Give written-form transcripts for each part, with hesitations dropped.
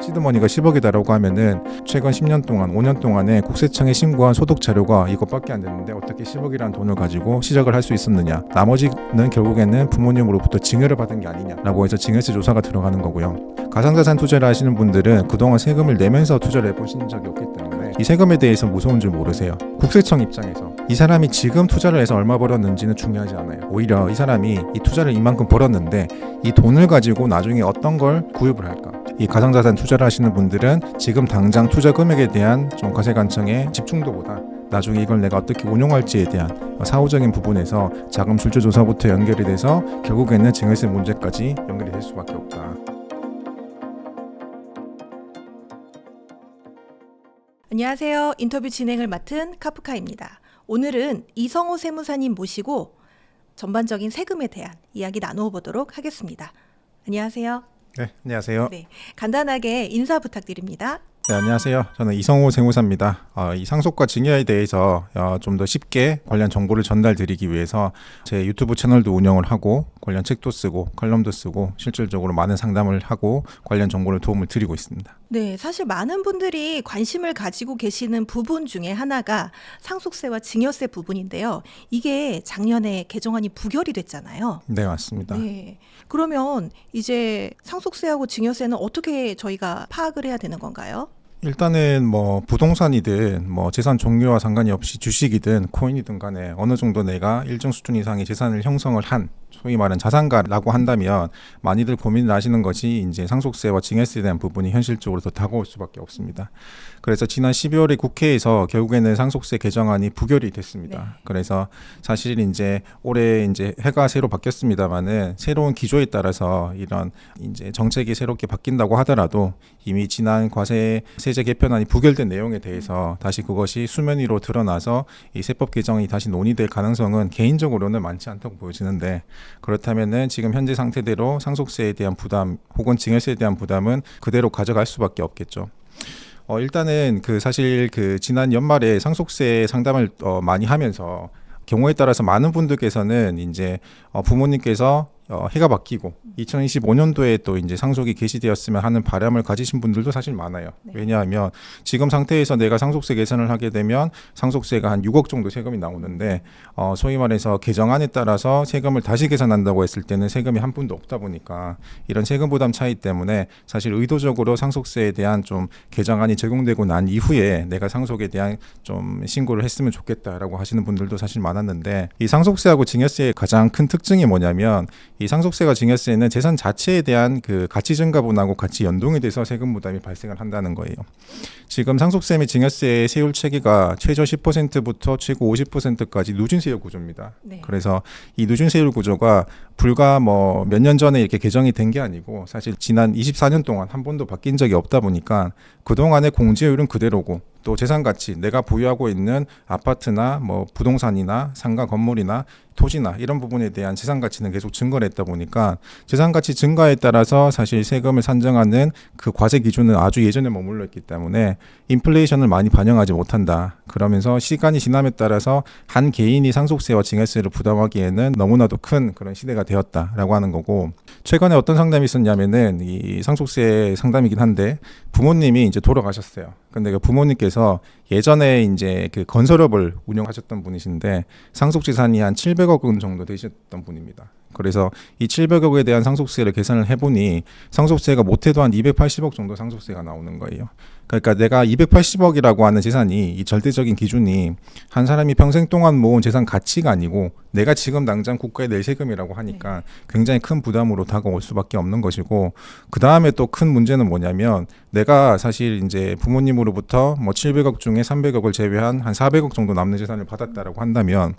시드머니가 10억이다라고 하면은 최근 10년 동안 5년 동안에 국세청에 신고한 소득 자료가 이것밖에 안 됐는데 어떻게 10억이라는 돈을 가지고 시작을 할 수 있었느냐. 나머지는 결국에는 부모님으로부터 증여를 받은 게 아니냐라고 해서 증여세 조사가 들어가는 거고요. 가상자산 투자를 하시는 분들은 그동안 세금을 내면서 투자를 해보신 적이 없기 때문에 이 세금에 대해서 무서운 줄 모르세요. 국세청 입장에서 이 사람이 지금 투자를 해서 얼마 벌었는지는 중요하지 않아요. 오히려 이 사람이 이 투자를 이만큼 벌었는데 이 돈을 가지고 나중에 어떤 걸 구입을 할까. 이 가상자산 투자를 하시는 분들은 지금 당장 투자 금액에 대한 좀 과세관청의 집중도보다 나중에 이걸 내가 어떻게 운용할지에 대한 사후적인 부분에서 자금 출처 조사부터 연결이 돼서 결국에는 증여세 문제까지 연결이 될 수밖에 없다. 안녕하세요. 인터뷰 진행을 맡은 카프카입니다. 오늘은 이성호 세무사님 모시고 전반적인 세금에 대한 이야기 나누어 보도록 하겠습니다. 안녕하세요. 네, 안녕하세요. 네, 간단하게 인사 부탁드립니다. 네, 안녕하세요. 저는 이성호 세무사입니다. 이 상속과 증여에 대해서 좀 더 쉽게 관련 정보를 전달드리기 위해서 제 유튜브 채널도 운영을 하고 관련 책도 쓰고 칼럼도 쓰고 실질적으로 많은 상담을 하고 관련 정보를 도움을 드리고 있습니다. 네, 사실 많은 분들이 관심을 가지고 계시는 부분 중에 하나가 상속세와 증여세 부분인데요. 이게 작년에 개정안이 부결이 됐잖아요. 네, 맞습니다. 네, 그러면 이제 상속세하고 증여세는 어떻게 저희가 파악을 해야 되는 건가요? 일단은 뭐 부동산이든 뭐 재산 종류와 상관이 없이 주식이든 코인이든 간에 어느 정도 내가 일정 수준 이상의 재산을 형성을 한 소위 말하는 자산가라고 한다면 많이들 고민을 하시는 것이 이제 상속세와 증여세에 대한 부분이 현실적으로 더 다가올 수밖에 없습니다. 그래서 지난 12월에 국회에서 결국에는 상속세 개정안이 부결이 됐습니다. 네. 그래서 사실 이제 올해 이제 해가 새로 바뀌었습니다만은 새로운 기조에 따라서 이런 이제 정책이 새롭게 바뀐다고 하더라도 이미 지난 과세 세제 개편안이 부결된 내용에 대해서 다시 그것이 수면 위로 드러나서 이 세법 개정이 다시 논의될 가능성은 개인적으로는 많지 않다고 보여지는데 그렇다면은 지금 현재 상태대로 상속세에 대한 부담 혹은 증여세에 대한 부담은 그대로 가져갈 수밖에 없겠죠. 일단은 사실 지난 연말에 상속세 상담을 많이 하면서 경우에 따라서 많은 분들께서는 이제 부모님께서 해가 바뀌고 2025년도에 또 이제 상속이 개시되었으면 하는 바람을 가지신 분들도 사실 많아요. 네. 왜냐하면 지금 상태에서 내가 상속세 계산을 하게 되면 상속세가 한 6억 정도 세금이 나오는데 소위 말해서 개정안에 따라서 세금을 다시 계산한다고 했을 때는 세금이 한 푼도 없다 보니까 이런 세금 부담 차이 때문에 사실 의도적으로 상속세에 대한 좀 개정안이 적용되고 난 이후에 내가 상속에 대한 좀 신고를 했으면 좋겠다라고 하시는 분들도 사실 많았는데 이 상속세하고 증여세의 가장 큰 특징이 뭐냐면 이 상속세가 증여세는 재산 자체에 대한 가치 증가분하고 같이 연동이 돼서 세금 부담이 발생을 한다는 거예요. 지금 상속세 및 증여세의 세율 체계가 최저 10%부터 최고 50%까지 누진 세율 구조입니다. 네. 그래서 이 누진 세율 구조가 불과 뭐 몇 년 전에 이렇게 개정이 된 게 아니고 사실 지난 24년 동안 한 번도 바뀐 적이 없다 보니까 그동안의 공제율은 그대로고 또 재산 가치, 내가 보유하고 있는 아파트나 뭐 부동산이나 상가 건물이나 토지나 이런 부분에 대한 재산 가치는 계속 증가를 했다 보니까 재산 가치 증가에 따라서 사실 세금을 산정하는 그 과세 기준은 아주 예전에 머물러 있기 때문에 인플레이션을 많이 반영하지 못한다. 그러면서 시간이 지남에 따라서 한 개인이 상속세와 증여세를 부담하기에는 너무나도 큰 그런 시대가 되었다라고 하는 거고 최근에 어떤 상담이 있었냐면은 이 상속세 상담이긴 한데 부모님이 이제 돌아가셨어요. 근데 그 부모님께서 예전에 이제 건설업을 운영하셨던 분이신데 상속 재산이 한 700억 원 정도 되셨던 분입니다. 그래서 이 700억에 대한 상속세를 계산을 해보니 상속세가 못해도 한 280억 정도 상속세가 나오는 거예요. 그러니까 내가 280억이라고 하는 재산이 이 절대적인 기준이 한 사람이 평생 동안 모은 재산 가치가 아니고 내가 지금 당장 국가에 낼 세금이라고 하니까 굉장히 큰 부담으로 다가올 수밖에 없는 것이고 그 다음에 또 큰 문제는 뭐냐면 내가 사실 이제 부모님으로부터 뭐 700억 중에 300억을 제외한 한 400억 정도 남는 재산을 받았다라고 한다면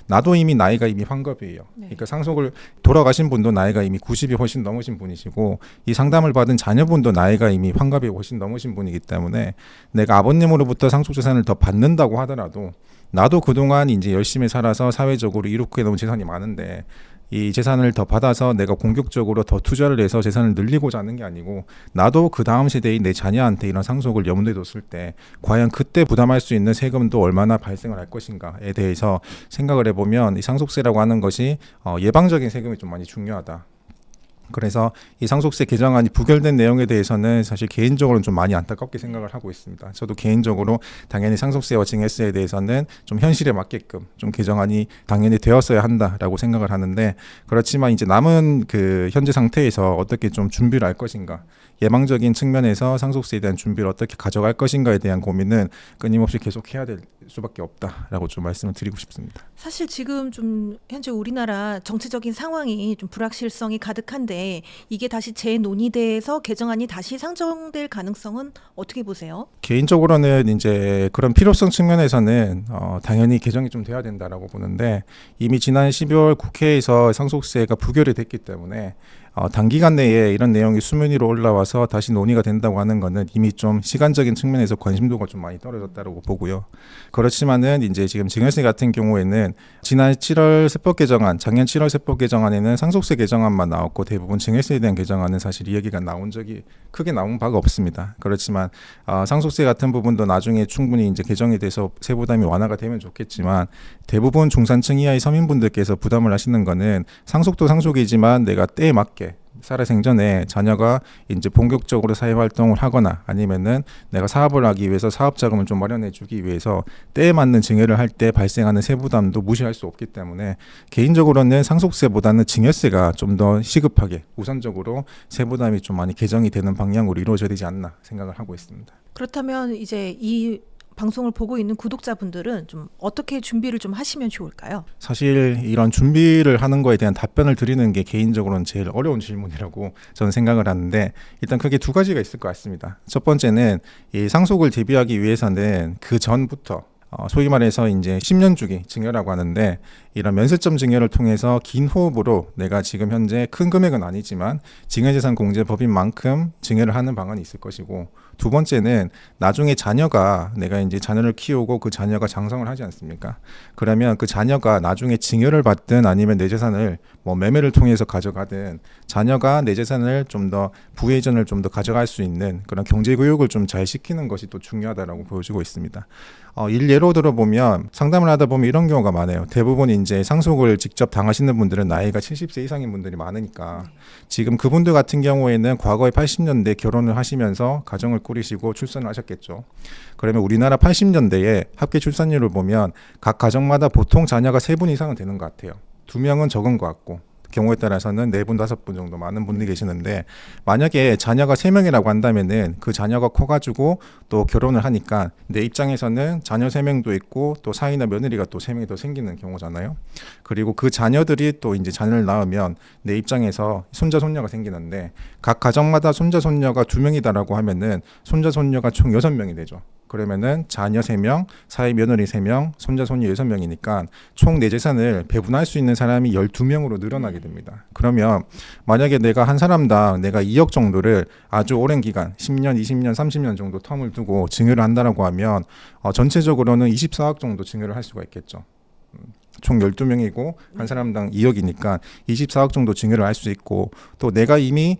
나도 나이가 이미 환갑이에요. 그러니까 상속을 돌아가신 분도 나이가 이미 90이 훨씬 넘으신 분이시고 이 상담을 받은 자녀분도 나이가 이미 환갑이 훨씬 넘으신 분이기 때문에 내가 아버님으로부터 상속재산을 더 받는다고 하더라도 나도 그동안 이제 열심히 살아서 사회적으로 이룩해 놓은 재산이 많은데 이 재산을 더 받아서 내가 공격적으로 더 투자를 해서 재산을 늘리고자 하는 게 아니고 나도 그 다음 세대인 내 자녀한테 이런 상속을 염두에 뒀을 때 과연 그때 부담할 수 있는 세금도 얼마나 발생을 할 것인가에 대해서 생각을 해보면 이 상속세라고 하는 것이 예방적인 세금이 좀 많이 중요하다. 그래서 이 상속세 개정안이 부결된 내용에 대해서는 사실 개인적으로는 좀 많이 안타깝게 생각을 하고 있습니다. 저도 개인적으로 당연히 상속세와 증여세에 대해서는 좀 현실에 맞게끔 좀 개정안이 당연히 되었어야 한다라고 생각을 하는데, 그렇지만 이제 남은 그 현재 상태에서 어떻게 좀 준비를 할 것인가, 예방적인 측면에서 상속세에 대한 준비를 어떻게 가져갈 것인가에 대한 고민은 끊임없이 계속 해야 될 수밖에 없다라고 좀 말씀을 드리고 싶습니다. 사실 지금 좀 현재 우리나라 정치적인 상황이 좀 불확실성이 가득한데 이게 다시 재논의돼서 개정안이 다시 상정될 가능성은 어떻게 보세요? 개인적으로는 이제 그런 필요성 측면에서는 당연히 개정이 좀 돼야 된다라고 보는데, 이미 지난 12월 국회에서 상속세가 부결이 됐기 때문에 단기간 내에 이런 내용이 수면 위로 올라와서 다시 논의가 된다고 하는 것은 이미 좀 시간적인 측면에서 관심도가 좀 많이 떨어졌다고 보고요. 그렇지만은 이제 지금 증여세 같은 경우에는 지난 7월 세법 개정안, 작년 7월 세법 개정안에는 상속세 개정안만 나왔고 대부분 증여세에 대한 개정안은 사실 이야기가 나온 적이 크게 나온 바가 없습니다. 그렇지만 상속세 같은 부분도 나중에 충분히 이제 개정이 돼서 세부담이 완화가 되면 좋겠지만, 대부분 중산층 이하의 서민분들께서 부담을 하시는 거는 상속도 상속이지만 내가 때에 맞게 살아생전에 자녀가 이제 본격적으로 사회 활동을 하거나 아니면은 내가 사업을 하기 위해서 사업 자금을 좀 마련해 주기 위해서 때에 맞는 증여를 할 때 발생하는 세부담도 무시할 수 없기 때문에, 개인적으로는 상속세보다는 증여세가 좀 더 시급하게 우선적으로 세부담이 좀 많이 개정이 되는 방향으로 이루어져야 되지 않나 생각을 하고 있습니다. 그렇다면 이제 이 방송을 보고 있는 구독자분들은 좀 어떻게 준비를 좀 하시면 좋을까요? 사실 이런 준비를 하는 거에 대한 답변을 드리는 게 개인적으로는 제일 어려운 질문이라고 저는 생각을 하는데, 일단 크게 두 가지가 있을 것 같습니다. 첫 번째는 이 상속을 대비하기 위해서는 그 전부터 소위 말해서 이제 10년 주기 증여라고 하는데, 이런 면세점 증여를 통해서 긴 호흡으로 내가 지금 현재 큰 금액은 아니지만 증여재산 공제법인 만큼 증여를 하는 방안이 있을 것이고, 두 번째는 나중에 자녀가, 내가 이제 자녀를 키우고 그 자녀가 장성을 하지 않습니까? 그러면 그 자녀가 나중에 증여를 받든 아니면 내 재산을 뭐 매매를 통해서 가져가든 자녀가 내 재산을 좀 더 부의전을 좀 더 가져갈 수 있는 그런 경제 교육을 좀 잘 시키는 것이 또 중요하다라고 보여지고 있습니다. 예로 들어보면 상담을 하다 보면 이런 경우가 많아요. 대부분 이제 상속을 직접 당하시는 분들은 나이가 70세 이상인 분들이 많으니까, 지금 그분들 같은 경우에는 과거에 80년대 결혼을 하시면서 가정을 꾸리시고 출산을 하셨겠죠. 그러면 우리나라 80년대에 합계 출산율을 보면 각 가정마다 보통 자녀가 3분 이상은 되는 것 같아요. 2명은 적은 것 같고, 경우에 따라서는 4분, 5분 정도 많은 분들이 계시는데, 만약에 자녀가 3명이라고 한다면은 그 자녀가 커가지고 또 결혼을 하니까 내 입장에서는 자녀 3명도 있고 또 사위나 며느리가 또 3명이 더 생기는 경우잖아요. 그리고 그 자녀들이 또 이제 자녀를 낳으면 내 입장에서 손자, 손녀가 생기는데, 각 가정마다 손자, 손녀가 2명이다라고 하면은 손자, 손녀가 총 6명이 되죠. 그러면은 자녀 3명, 사위 며느리 3명, 손자 손녀 6명이니까 총 내 재산을 배분할 수 있는 사람이 12명으로 늘어나게 됩니다. 그러면 만약에 내가 한 사람당 내가 2억 정도를 아주 오랜 기간 10년, 20년, 30년 정도 텀을 두고 증여를 한다라고 하면 전체적으로는 24억 정도 증여를 할 수가 있겠죠. 총 12명이고 한 사람당 2억이니까 24억 정도 증여를 할 수 있고, 또 내가 이미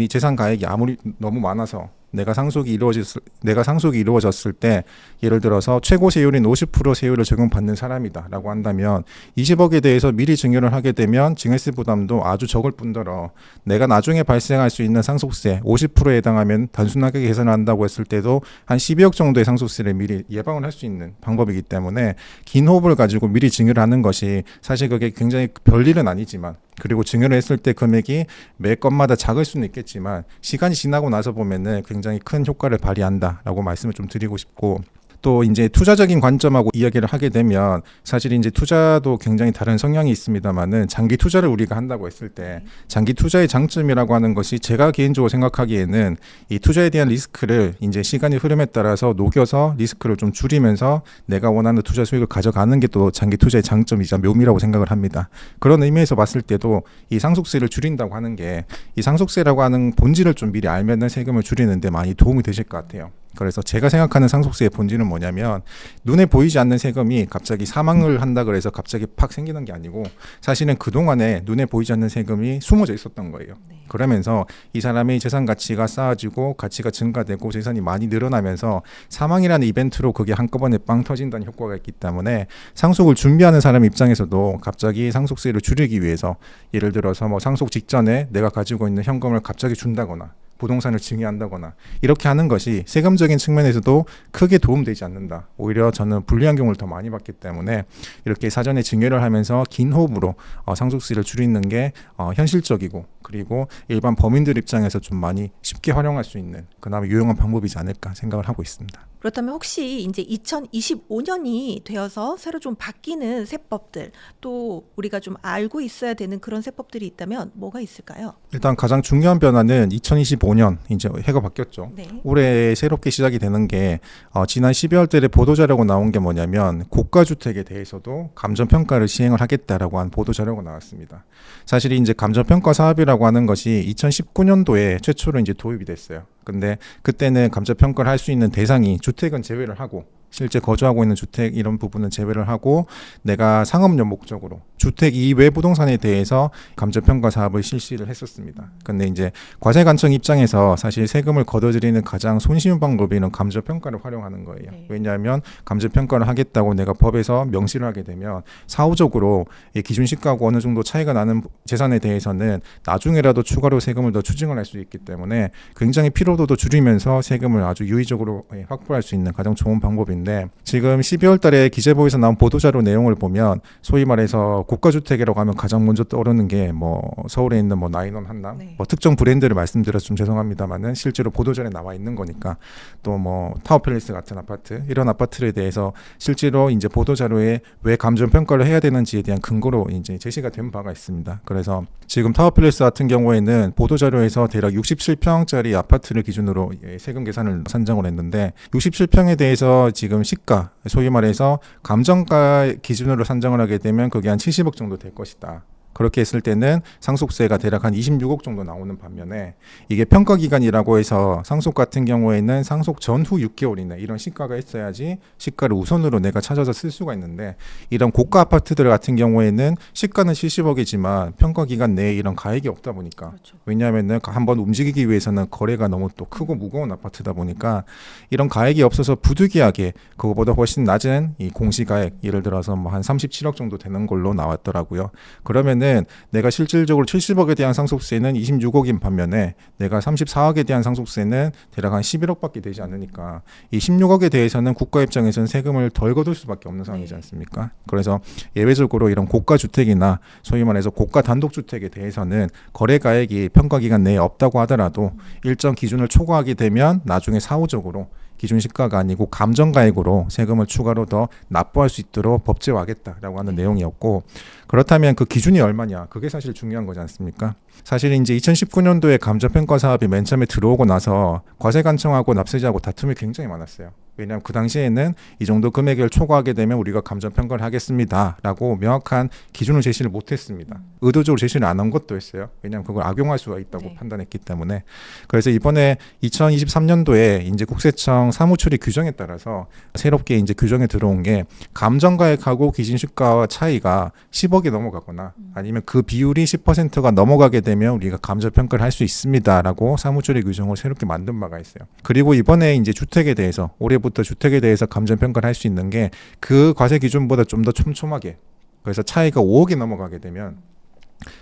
재산 가액이 아무리 너무 많아서 내가 상속이 이루어졌을 때, 예를 들어서 최고 세율인 50% 세율을 적용받는 사람이다라고 한다면 20억에 대해서 미리 증여를 하게 되면 증여세 부담도 아주 적을 뿐더러 내가 나중에 발생할 수 있는 상속세 50%에 해당하면 단순하게 계산을 한다고 했을 때도 한 12억 정도의 상속세를 미리 예방을 할 수 있는 방법이기 때문에, 긴 호흡을 가지고 미리 증여를 하는 것이 사실 그게 굉장히 별일은 아니지만, 그리고 증여를 했을 때 금액이 매 건마다 작을 수는 있겠지만 시간이 지나고 나서 보면은 굉장히 큰 효과를 발휘한다라고 말씀을 좀 드리고 싶고, 또 이제 투자적인 관점하고 이야기를 하게 되면 사실 이제 투자도 굉장히 다른 성향이 있습니다만은, 장기 투자를 우리가 한다고 했을 때 장기 투자의 장점이라고 하는 것이, 제가 개인적으로 생각하기에는 이 투자에 대한 리스크를 이제 시간의 흐름에 따라서 녹여서 리스크를 좀 줄이면서 내가 원하는 투자 수익을 가져가는 게 또 장기 투자의 장점이자 묘미라고 생각을 합니다. 그런 의미에서 봤을 때도 이 상속세를 줄인다고 하는 게, 이 상속세라고 하는 본질을 좀 미리 알면은 세금을 줄이는데 많이 도움이 되실 것 같아요. 그래서 제가 생각하는 상속세의 본질은 뭐냐면 눈에 보이지 않는 세금이 갑자기 사망을 한다 그래서 갑자기 팍 생기는 게 아니고 사실은 그동안에 눈에 보이지 않는 세금이 숨어져 있었던 거예요. 네. 그러면서 이 사람의 재산 가치가 쌓아지고 가치가 증가되고 재산이 많이 늘어나면서 사망이라는 이벤트로 그게 한꺼번에 빵 터진다는 효과가 있기 때문에 상속을 준비하는 사람 입장에서도 갑자기 상속세를 줄이기 위해서 예를 들어서 뭐 상속 직전에 내가 가지고 있는 현금을 갑자기 준다거나 부동산을 증여한다거나 이렇게 하는 것이 세금적인 측면에서도 크게 도움되지 않는다. 오히려 저는 불리한 경우를 더 많이 봤기 때문에 이렇게 사전에 증여를 하면서 긴 호흡으로 상속세를 줄이는 게 현실적이고 그리고 일반 범인들 입장에서 좀 많이 쉽게 활용할 수 있는 그나마 유용한 방법이지 않을까 생각을 하고 있습니다. 그렇다면 혹시 이제 2025년이 되어서 새로 좀 바뀌는 세법들 또 우리가 좀 알고 있어야 되는 그런 세법들이 있다면 뭐가 있을까요? 일단 가장 중요한 변화는 2025년 이제 해가 바뀌었죠. 네. 올해 새롭게 시작이 되는 게 지난 12월 달에 보도자료가 나온 게 뭐냐면 고가주택에 대해서도 감정평가를 시행을 하겠다라고 한 보도자료가 나왔습니다. 사실 이제 감정평가 사업이라고 하는 것이 2019년도에 최초로 이제 도입이 됐어요. 근데 그때는 감정평가를 할 수 있는 대상이 주택은 제외를 하고 실제 거주하고 있는 주택 이런 부분은 제외를 하고 내가 상업용 목적으로 주택 이외 부동산에 대해서 감정평가 사업을 실시를 했었습니다. 근데 이제 과세관청 입장에서 사실 세금을 걷어들이는 가장 손쉬운 방법이 이런 감정평가를 활용하는 거예요. 네. 왜냐하면 감정평가를 하겠다고 내가 법에서 명시를 하게 되면 사후적으로 이 기준시가하고 어느 정도 차이가 나는 재산에 대해서는 나중에라도 추가로 세금을 더 추징을 할 수 있기 때문에 굉장히 피로도도 줄이면서 세금을 아주 유의적으로 확보할 수 있는 가장 좋은 방법입니다. 지금 12월 달에 기재부에서 나온 보도자료 내용을 보면 소위 말해서 고가주택이라고 하면 가장 먼저 떠오르는 게 뭐 서울에 있는 뭐 나인원 한남 네. 뭐 특정 브랜드를 말씀드려서 좀 죄송합니다만은 실제로 보도자료에 나와 있는 거니까 또 뭐 타워팰리스 같은 아파트 이런 아파트에 대해서 실제로 이제 보도자료에 왜 감정평가를 해야 되는지에 대한 근거로 이제 제시가 된 바가 있습니다. 그래서 지금 타워팰리스 같은 경우에는 보도자료에서 대략 67평짜리 아파트를 기준으로 세금 계산을 산정을 했는데 67평에 대해서 지금 시가, 소위 말해서 감정가 기준으로 산정을 하게 되면 그게 한 70억 정도 될 것이다. 그렇게 했을 때는 상속세가 대략 한 26억 정도 나오는 반면에 이게 평가기간이라고 해서 상속 같은 경우에는 상속 전후 6개월 이내 이런 시가가 있어야지 시가를 우선으로 내가 찾아서 쓸 수가 있는데 이런 고가 아파트들 같은 경우에는 시가는 70억이지만 평가기간 내에 이런 가액이 없다 보니까 그렇죠. 왜냐하면 한번 움직이기 위해서는 거래가 너무 또 크고 무거운 아파트다 보니까 이런 가액이 없어서 부득이하게 그거보다 훨씬 낮은 이 공시가액 예를 들어서 뭐 한 37억 정도 되는 걸로 나왔더라고요. 그러면은 내가 실질적으로 70억에 대한 상속세는 26억인 반면에 내가 34억에 대한 상속세는 대략 한 11억밖에 되지 않으니까 이 16억에 대해서는 국가 입장에서는 세금을 덜 거둘 수밖에 없는 상황이지 않습니까? 그래서 예외적으로 이런 고가 주택이나 소위 말해서 고가 단독주택에 대해서는 거래가액이 평가기간 내에 없다고 하더라도 일정 기준을 초과하게 되면 나중에 사후적으로 기준 시가가 아니고 감정가액으로 세금을 추가로 더 납부할 수 있도록 법제화하겠다라고 하는 내용이었고 그렇다면 그 기준이 얼마냐 그게 사실 중요한 거지 않습니까? 사실 이제 2019년도에 감정평가 사업이 맨 처음에 들어오고 나서 과세관청하고 납세자하고 다툼이 굉장히 많았어요. 왜냐하면 그 당시에는 이 정도 금액을 초과하게 되면 우리가 감정평가를 하겠습니다라고 명확한 기준을 제시를 못했습니다. 의도적으로 제시를 안 한 것도 있어요. 왜냐하면 그걸 악용할 수가 있다고 네. 판단했기 때문에. 그래서 이번에 2023년도에 이제 국세청 사무처리 규정에 따라서 새롭게 이제 규정에 들어온 게 감정가액하고 기준시가와 차이가 10억이 넘어가거나 아니면 그 비율이 10%가 넘어가게 되면 우리가 감정평가를 할 수 있습니다라고 사무처리 규정을 새롭게 만든 바가 있어요. 그리고 이번에 이제 주택에 대해서 올해부터 주택에 대해서 감정평가를 할 수 있는 게 그 과세 기준보다 좀 더 촘촘하게 그래서 차이가 5억이 넘어가게 되면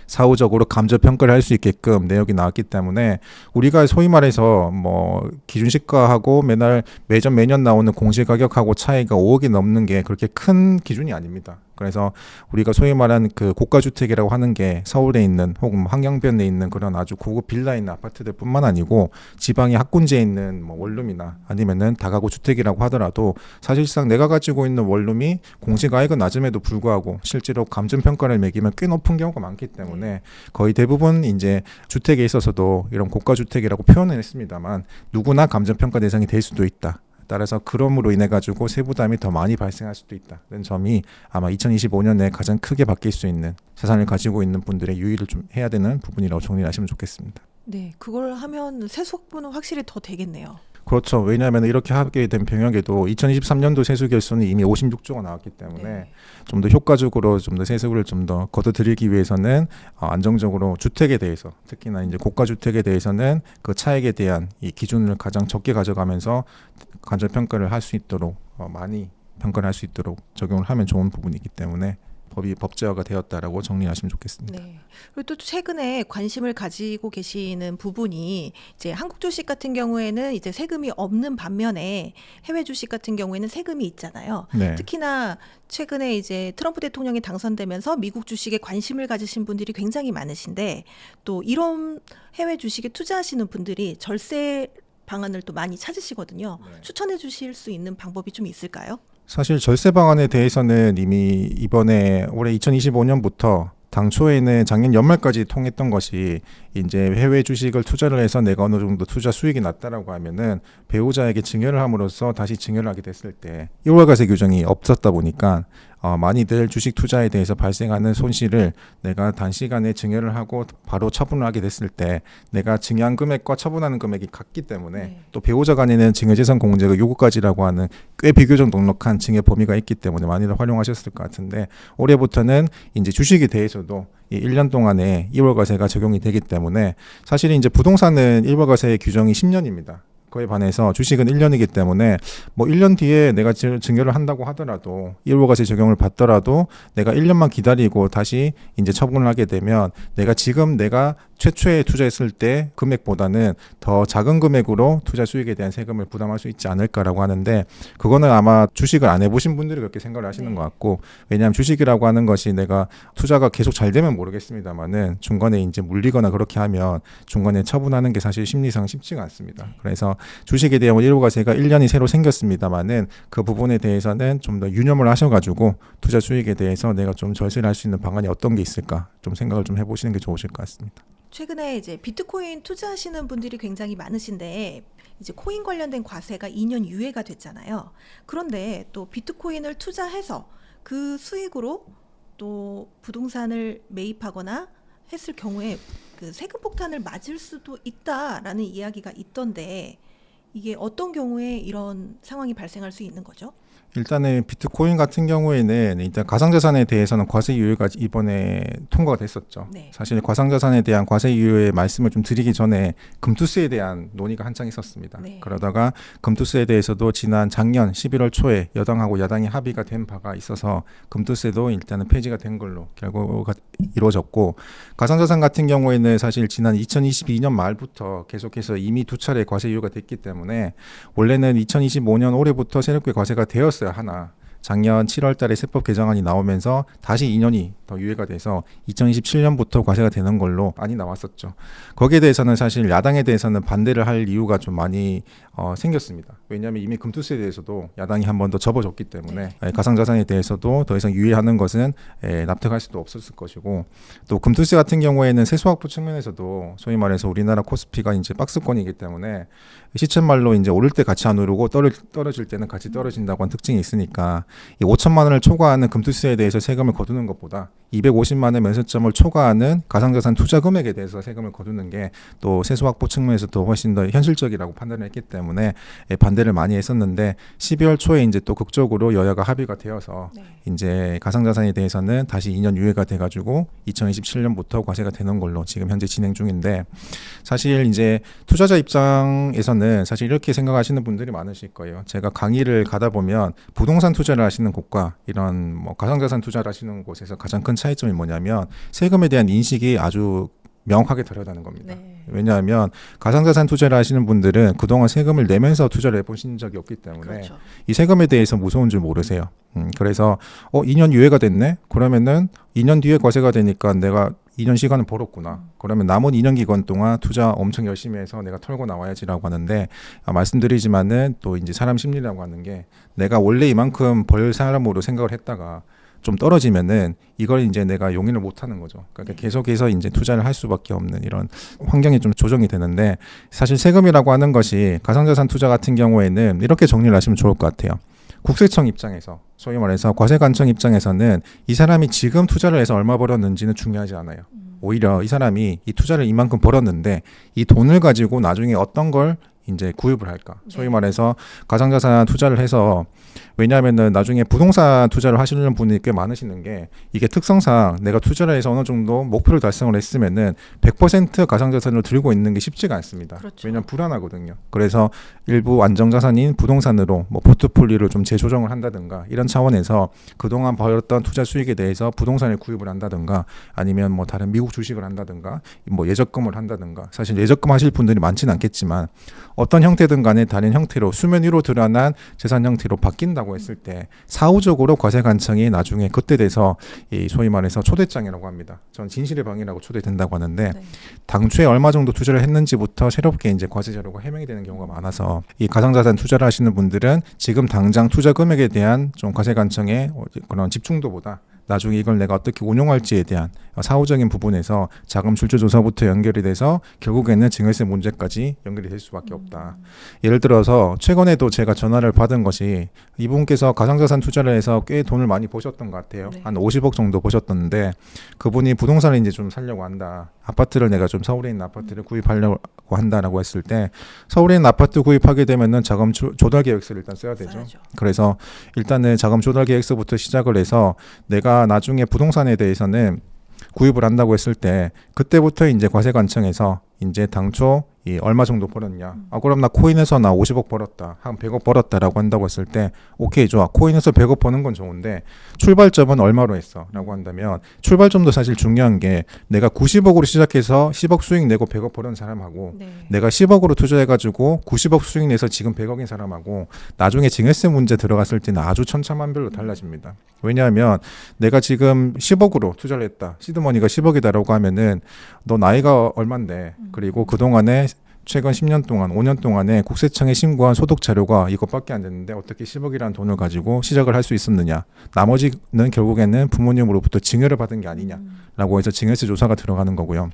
사후적으로 감정평가를 할 수 있게끔 내역이 나왔기 때문에 우리가 소위 말해서 뭐 기준시가하고 매년 나오는 공시가격하고 차이가 5억이 넘는 게 그렇게 큰 기준이 아닙니다. 그래서 우리가 소위 말하는 그 고가주택이라고 하는 게 서울에 있는 혹은 환경변에 있는 그런 아주 고급 빌라에 있는 아파트들뿐만 아니고 지방의 학군지에 있는 뭐 원룸이나 아니면은 다가구 주택이라고 하더라도 사실상 내가 가지고 있는 원룸이 공시가액은 낮음에도 불구하고 실제로 감정평가를 매기면 꽤 높은 경우가 많기 때문에 거의 대부분 이제 주택에 있어서도 이런 고가주택이라고 표현을 했습니다만 누구나 감정평가 대상이 될 수도 있다. 따라서 그럼으로 인해 가지고 세부담이 더 많이 발생할 수도 있다는 점이 아마 2025년에 가장 크게 바뀔 수 있는 재산을 가지고 있는 분들의 유의를 좀 해야 되는 부분이라고 정리를 하시면 좋겠습니다. 네, 그걸 하면 세속분은 확실히 더 되겠네요. 그렇죠. 왜냐하면 이렇게 하게 된 병역에도 2023년도 세수 결손이 이미 56조가 나왔기 때문에 네. 좀 더 효과적으로 좀 더 세수를 좀 더 걷어들이기 위해서는 안정적으로 주택에 대해서 특히나 이제 고가 주택에 대해서는 그 차액에 대한 이 기준을 가장 적게 가져가면서 간접 평가를 할 수 있도록 많이 평가를 할 수 있도록 적용을 하면 좋은 부분이기 때문에 법이 법제화가 되었다라고 정리하시면 좋겠습니다. 네. 그리고 또 최근에 관심을 가지고 계시는 부분이 이제 한국 주식 같은 경우에는 이제 세금이 없는 반면에 해외 주식 같은 경우에는 세금이 있잖아요. 네. 특히나 최근에 이제 트럼프 대통령이 당선되면서 미국 주식에 관심을 가지신 분들이 굉장히 많으신데 또 이런 해외 주식에 투자하시는 분들이 절세 방안을 또 많이 찾으시거든요. 네. 추천해 주실 수 있는 방법이 좀 있을까요? 사실 절세 방안에 대해서는 이미 이번에 올해 2025년부터 당초에는 작년 연말까지 통했던 것이 이제 해외 주식을 투자를 해서 내가 어느 정도 투자 수익이 났다라고 하면은 배우자에게 증여를 함으로써 다시 증여를 하게 됐을 때 1월과세 규정이 없었다 보니까 많이들 주식 투자에 대해서 발생하는 손실을 내가 단시간에 증여를 하고 바로 처분을 하게 됐을 때 내가 증여한 금액과 처분하는 금액이 같기 때문에 네. 또 배우자 간에는 증여재산 공제가 요구까지라고 하는 꽤 비교적 넉넉한 증여 범위가 있기 때문에 많이들 활용하셨을 것 같은데 올해부터는 이제 주식에 대해서도 이 1년 동안에 2월과세가 적용이 되기 때문에 사실 이제 부동산은 1월과세 규정이 10년입니다. 그에 반해서 주식은 1년이기 때문에 뭐 1년 뒤에 내가 증여를 한다고 하더라도 1월과세 적용을 받더라도 내가 1년만 기다리고 다시 이제 처분을 하게 되면 내가 최초에 투자했을 때 금액보다는 더 작은 금액으로 투자 수익에 대한 세금을 부담할 수 있지 않을까라고 하는데 그거는 아마 주식을 안 해보신 분들이 그렇게 생각을 하시는 것 같고 왜냐하면 주식이라고 하는 것이 내가 투자가 계속 잘 되면 모르겠습니다만은 중간에 이제 물리거나 그렇게 하면 중간에 처분하는 게 사실 심리상 쉽지가 않습니다. 그래서 주식에 대한 1월과세가 1년이 새로 생겼습니다만은 그 부분에 대해서는 좀 더 유념을 하셔가지고 투자 수익에 대해서 내가 좀 절세를 할 수 있는 방안이 어떤 게 있을까 좀 생각을 좀 해보시는 게 좋으실 것 같습니다. 최근에 이제 비트코인 투자하시는 분들이 굉장히 많으신데 이제 코인 관련된 과세가 2년 유예가 됐잖아요. 그런데 또 비트코인을 투자해서 그 수익으로 또 부동산을 매입하거나 했을 경우에 그 세금 폭탄을 맞을 수도 있다라는 이야기가 있던데 이게 어떤 경우에 이런 상황이 발생할 수 있는 거죠? 일단은 비트코인 같은 경우에는 일단 가상자산에 대해서는 과세 유예가 이번에 통과가 됐었죠. 네. 사실 가상자산에 대한 과세 유예 말씀을 좀 드리기 전에 금투세에 대한 논의가 한창 있었습니다. 네. 그러다가 금투세에 대해서도 작년 11월 초에 여당하고 야당이 합의가 된 바가 있어서 금투세도 일단은 폐지가 된 걸로 결과가 이루어졌고 가상자산 같은 경우에는 사실 지난 2022년 말부터 계속해서 이미 두 차례 과세 유예가 됐기 때문에 원래는 2025년 올해부터 새롭게 과세가 되었어요. 하나 작년 7월 달에 세법 개정안이 나오면서 다시 2년이 더 유예가 돼서 2027년부터 과세가 되는 걸로 많이 나왔었죠. 거기에 대해서는 사실 야당에 대해서는 반대를 할 이유가 좀 많이 생겼습니다. 왜냐하면 이미 금투세에 대해서도 야당이 한 번 더 접어줬기 때문에 가상자산에 대해서도 더 이상 유예하는 것은 납득할 수도 없었을 것이고 또 금투세 같은 경우에는 세수확보 측면에서도 소위 말해서 우리나라 코스피가 이제 박스권이기 때문에 시쳇말로 이제 오를 때 같이 안 오르고 떨어질 때는 같이 떨어진다고 하는 특징이 있으니까 이 5천만 원을 초과하는 금투세에 대해서 세금을 거두는 것보다 250만 원의 면세점을 초과하는 가상자산 투자 금액에 대해서 세금을 거두는 게 또 세수 확보 측면에서도 훨씬 더 현실적이라고 판단을 했기 때문에 반대를 많이 했었는데 12월 초에 이제 또 극적으로 여야가 합의가 되어서 이제 가상자산에 대해서는 다시 2년 유예가 돼가지고 2027년부터 과세가 되는 걸로 지금 현재 진행 중인데 사실 이제 투자자 입장에서는 사실 이렇게 생각하시는 분들이 많으실 거예요. 제가 강의를 가다 보면 부동산 투자를 하시는 곳과 이런 뭐 가상자산 투자를 하시는 곳에서 가장 큰 차이점이 뭐냐면 세금에 대한 인식이 아주 명확하게 다르다는 겁니다. 네. 왜냐하면 가상자산 투자를 하시는 분들은 그동안 세금을 내면서 투자를 해보신 적이 없기 때문에 그렇죠. 이 세금에 대해서 무서운 줄 모르세요. 그래서 2년 유예가 됐네? 그러면은 2년 뒤에 과세가 되니까 내가 2년 시간을 벌었구나. 그러면 남은 2년 기간 동안 투자 엄청 열심히 해서 내가 털고 나와야지라고 하는데 말씀드리지만은 또 이제 사람 심리라고 하는 게 내가 원래 이만큼 벌 사람으로 생각을 했다가 좀 떨어지면은 이걸 이제 내가 용인을 못 하는 거죠. 그러니까 계속해서 이제 투자를 할 수밖에 없는 이런 환경이 좀 조정이 되는데 사실 세금이라고 하는 것이 가상자산 투자 같은 경우에는 이렇게 정리를 하시면 좋을 것 같아요. 국세청 입장에서 소위 말해서 과세관청 입장에서는 이 사람이 지금 투자를 해서 얼마 벌었는지는 중요하지 않아요. 오히려 이 사람이 이 투자를 이만큼 벌었는데 이 돈을 가지고 나중에 어떤 걸 이제 구입을 할까? 소위 네. 말해서 가상자산 투자를 해서, 왜냐하면은 나중에 부동산 투자를 하시는 분이 꽤 많으시는 게, 이게 특성상 내가 투자를 해서 어느 정도 목표를 달성을 했으면은 100% 가상자산을 들고 있는 게 쉽지가 않습니다. 그렇죠. 왜냐하면 불안하거든요. 그래서 일부 안정자산인 부동산으로 뭐 포트폴리오를 좀 재조정을 한다든가, 이런 차원에서 그동안 벌었던 투자 수익에 대해서 부동산을 구입을 한다든가, 아니면 뭐 다른 미국 주식을 한다든가, 뭐 예적금을 한다든가. 사실 예적금 하실 분들이 많지는 않겠지만 어떤 형태든 간에 다른 형태로 수면 위로 드러난 재산 형태로 바뀐다고 했을 때 사후적으로 과세관청이 나중에 그때 돼서 이 소위 말해서 초대장이라고 합니다. 전 진실의 방이라고 초대된다고 하는데, 네. 당초에 얼마 정도 투자를 했는지부터 새롭게 이제 과세 자료가 해명이 되는 경우가 많아서, 이 가상자산 투자를 하시는 분들은 지금 당장 투자 금액에 대한 좀 과세관청의 그런 집중도보다 나중에 이걸 내가 어떻게 운용할지에 대한 사후적인 부분에서 자금 출처 조사부터 연결이 돼서 결국에는 증여세 문제까지 연결이 될 수밖에 없다. 예를 들어서 최근에도 제가 전화를 받은 것이, 이분께서 가상자산 투자를 해서 꽤 돈을 많이 버셨던 것 같아요. 네. 한 50억 정도 버셨던데, 그분이 부동산을 이제 좀 살려고 한다. 아파트를 내가 좀 서울에 있는 아파트를 구입하려고 한다라고 했을 때, 서울에 있는 아파트 구입하게 되면은 자금 조달 계획서를 일단 써야 되죠. 써야죠. 그래서 일단은 자금 조달 계획서부터 시작을 해서 내가 나중에 부동산에 대해서는 구입을 한다고 했을 때, 그때부터 이제 과세관청에서 이제 당초 이 얼마 정도 벌었냐. 그럼 나 코인에서 나 50억 벌었다. 한 100억 벌었다라고 한다고 했을 때, 오케이, 좋아. 코인에서 100억 버는 건 좋은데 출발점은 얼마로 했어? 라고 한다면, 출발점도 사실 중요한 게, 내가 90억으로 시작해서 10억 수익 내고 100억 버는 사람하고, 네. 내가 10억으로 투자해가지고 90억 수익 내서 지금 100억인 사람하고, 나중에 증여세 문제 들어갔을 때는 아주 천차만별로 달라집니다. 왜냐하면 내가 지금 10억으로 투자를 했다. 시드머니가 10억이다라고 하면은 너 나이가 얼만데, 그리고 그동안에 최근 10년 동안, 5년 동안에 국세청에 신고한 소득 자료가 이것밖에 안 됐는데 어떻게 10억이라는 돈을 가지고 시작을 할 수 있었느냐. 나머지는 결국에는 부모님으로부터 증여를 받은 게 아니냐라고 해서 증여세 조사가 들어가는 거고요.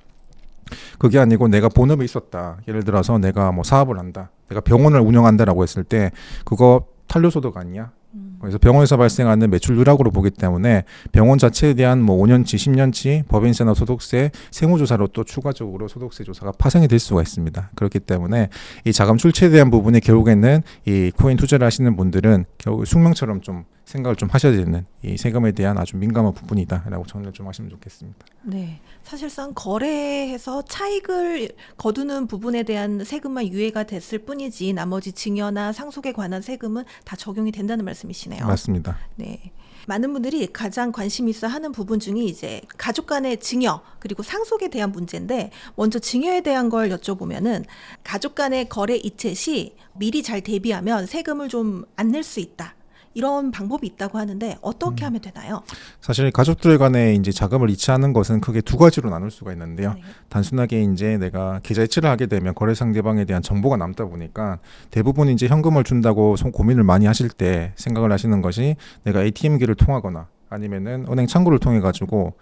그게 아니고 내가 본업이 있었다. 예를 들어서 내가 뭐 사업을 한다. 내가 병원을 운영한다라고 했을 때 그거 탄료소득 아니야? 그래서 병원에서 발생하는 매출 누락으로 보기 때문에 병원 자체에 대한 뭐 5년치, 10년치 법인세나 소득세, 세무조사로 또 추가적으로 소득세 조사가 파생이 될 수가 있습니다. 그렇기 때문에 이 자금 출처에 대한 부분이 결국에는 이 코인 투자를 하시는 분들은 결국 숙명처럼 좀 생각을 좀 하셔야 되는, 이 세금에 대한 아주 민감한 부분이다라고 정리를 좀 하시면 좋겠습니다. 네, 사실상 거래해서 차익을 거두는 부분에 대한 세금만 유예가 됐을 뿐이지 나머지 증여나 상속에 관한 세금은 다 적용이 된다는 말씀이시네요. 맞습니다. 네. 많은 분들이 가장 관심 있어 하는 부분 중에 이제 가족 간의 증여 그리고 상속에 대한 문제인데, 먼저 증여에 대한 걸 여쭤보면은, 가족 간의 거래 이체 시 미리 잘 대비하면 세금을 좀 안 낼 수 있다, 이런 방법이 있다고 하는데 어떻게 하면 되나요? 사실 가족들 간에 이제 자금을 이체하는 것은 크게 두 가지로 나눌 수가 있는데요. 네. 단순하게 이제 내가 계좌 이체를 하게 되면 거래 상대방에 대한 정보가 남다 보니까 대부분 이제 현금을 준다고 고민을 많이 하실 때 생각을 하시는 것이, 내가 ATM기를 통하거나 아니면은 은행 창구를 통해 가지고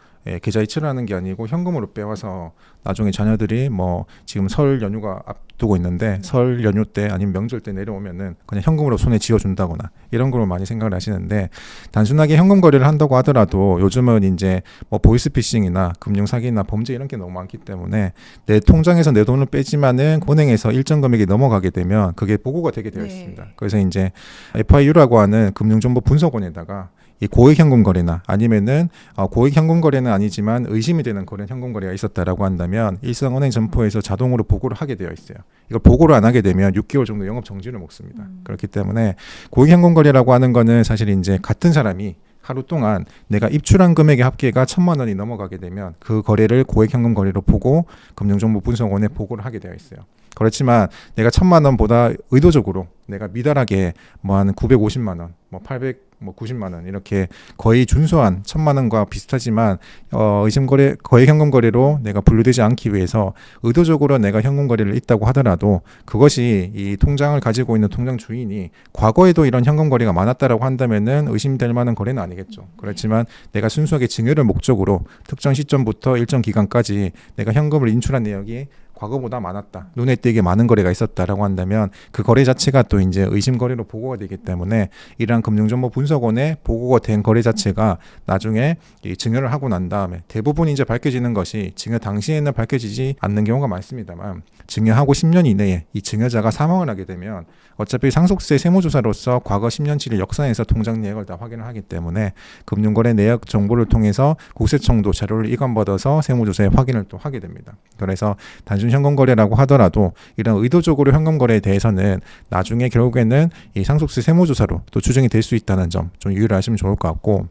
계좌 이체를 하는 게 아니고 현금으로 빼와서 나중에 자녀들이 뭐 지금 설 연휴가 앞두고 있는데 설 연휴 때 아니면 명절 때 내려오면은 그냥 현금으로 손에 쥐어준다거나 이런 걸 많이 생각을 하시는데, 단순하게 현금 거래를 한다고 하더라도 요즘은 이제 뭐 보이스피싱이나 금융 사기나 범죄 이런 게 너무 많기 때문에 내 통장에서 내 돈을 빼지만은 은행에서 일정 금액이 넘어가게 되면 그게 보고가 되게 되어 있습니다. 그래서 이제 FIU라고 하는 금융정보 분석원에다가 이 고액 현금 거래나 아니면은 고액 현금 거래는 아니지만 의심이 되는 그런 현금 거래가 있었다라고 한다면 일선은행 점포에서 자동으로 보고를 하게 되어 있어요. 이걸 보고를 안 하게 되면 6개월 정도 영업 정지를 먹습니다. 그렇기 때문에 고액 현금 거래라고 하는 거는 사실 이제 같은 사람이 하루 동안 내가 입출한 금액의 합계가 1,000만 원이 넘어가게 되면 그 거래를 고액 현금 거래로 보고 금융정보분석원에 보고를 하게 되어 있어요. 그렇지만 내가 1,000만 원보다 의도적으로 내가 미달하게 뭐 한 950만 원, 뭐 90만 원 이렇게 거의 준수한 1,000만 원과 비슷하지만 의심 거래, 거액 현금 거래로 내가 분류되지 않기 위해서 의도적으로 내가 현금 거래를 있다고 하더라도 그것이 이 통장을 가지고 있는 통장 주인이 과거에도 이런 현금 거래가 많았다라고 한다면은 의심될 만한 거래는 아니겠죠. 그렇지만 내가 순수하게 증여를 목적으로 특정 시점부터 일정 기간까지 내가 현금을 인출한 내역이 과거보다 많았다. 눈에 띄게 많은 거래가 있었다라고 한다면 그 거래 자체가 또 이제 의심 거래로 보고가 되기 때문에 이러한 금융정보분석원의 보고가 된 거래 자체가 나중에 이 증여를 하고 난 다음에 대부분 이제 밝혀지는 것이 증여 당시에는 밝혀지지 않는 경우가 많습니다만 증여하고 10년 이내에 이 증여자가 사망을 하게 되면 어차피 상속세 세무조사로서 과거 10년치를 역산해서 통장 내역을 다 확인을 하기 때문에 금융거래 내역 정보를 통해서 국세청도 자료를 이관받아서 세무조사에 확인을 또 하게 됩니다. 그래서 단순 현금거래라고 하더라도 이런 의도적으로 현금거래에 대해서는 나중에 결국에는 이 상속세 세무조사로 또 추정이 될 수 있다는 점 좀 유의를 하시면 좋을 것 같고,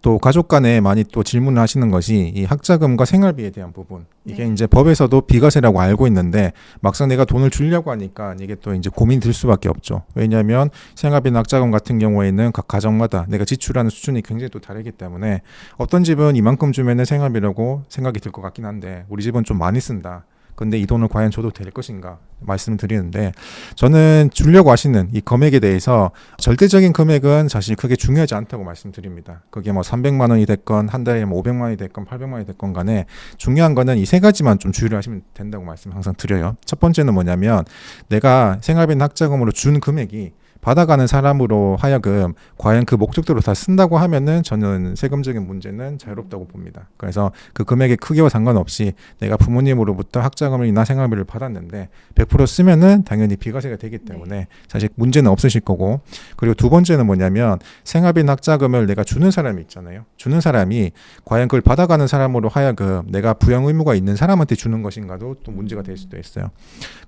또 가족 간에 많이 또 질문을 하시는 것이 이 학자금과 생활비에 대한 부분. 이게 네. 이제 법에서도 비과세라고 알고 있는데 막상 내가 돈을 주려고 하니까 이게 또 이제 고민이 들 수밖에 없죠. 왜냐하면 생활비나 학자금 같은 경우에는 각 가정마다 내가 지출하는 수준이 굉장히 또 다르기 때문에 어떤 집은 이만큼 주면은 생활비라고 생각이 들 것 같긴 한데 우리 집은 좀 많이 쓴다. 근데 이 돈을 과연 줘도 될 것인가 말씀을 드리는데, 저는 주려고 하시는 이 금액에 대해서 절대적인 금액은 사실 크게 중요하지 않다고 말씀드립니다. 그게 뭐 300만 원이 됐건 한 달에 뭐 500만 원이 됐건 800만 원이 됐건 간에 중요한 거는 이 세 가지만 좀 주의를 하시면 된다고 말씀 항상 드려요. 첫 번째는 뭐냐면 내가 생활비나 학자금으로 준 금액이 받아가는 사람으로 하여금 과연 그 목적대로 다 쓴다고 하면은 저는 세금적인 문제는 자유롭다고 봅니다. 그래서 그 금액의 크기와 상관없이 내가 부모님으로부터 학자금이나 생활비를 받았는데 100% 쓰면은 당연히 비과세가 되기 때문에 사실 문제는 없으실 거고, 그리고 두 번째는 뭐냐면 생활비나 학자금을 내가 주는 사람이 있잖아요. 주는 사람이 과연 그걸 받아가는 사람으로 하여금 내가 부양 의무가 있는 사람한테 주는 것인가도 또 문제가 될 수도 있어요.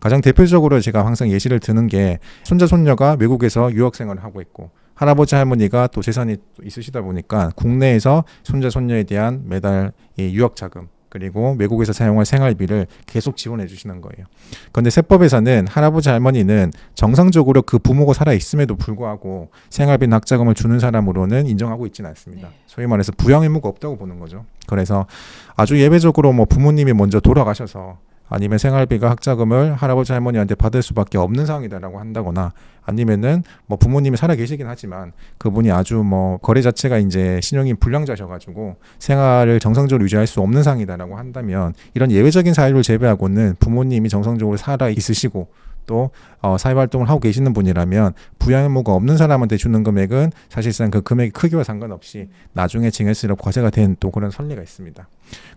가장 대표적으로 제가 항상 예시를 드는 게 손자 손녀가 외국에서 유학 생활을 하고 있고 할아버지 할머니가 또 재산이 있으시다 보니까 국내에서 손자 손녀에 대한 매달 이 유학 자금 그리고 외국에서 사용할 생활비를 계속 지원해 주시는 거예요. 그런데 세법에서는 할아버지 할머니는 정상적으로 그 부모가 살아 있음에도 불구하고 생활비나 학자금을 주는 사람으로는 인정하고 있지는 않습니다. 네. 소위 말해서 부양 의무가 없다고 보는 거죠. 그래서 아주 예외적으로 뭐 부모님이 먼저 돌아가셔서 아니면 생활비가 학자금을 할아버지 할머니한테 받을 수밖에 없는 상황이다라고 한다거나, 아니면은 뭐 부모님이 살아 계시긴 하지만 그분이 아주 뭐 거래 자체가 이제 신용이 불량자셔가지고 생활을 정상적으로 유지할 수 없는 상황이다라고 한다면, 이런 예외적인 사유를 제외하고는 부모님이 정상적으로 살아 있으시고 또 사회활동을 하고 계시는 분이라면 부양 의무가 없는 사람한테 주는 금액은 사실상 그 금액의 크기와 상관없이 나중에 증여세로 과세가 된 또 그런 선례가 있습니다.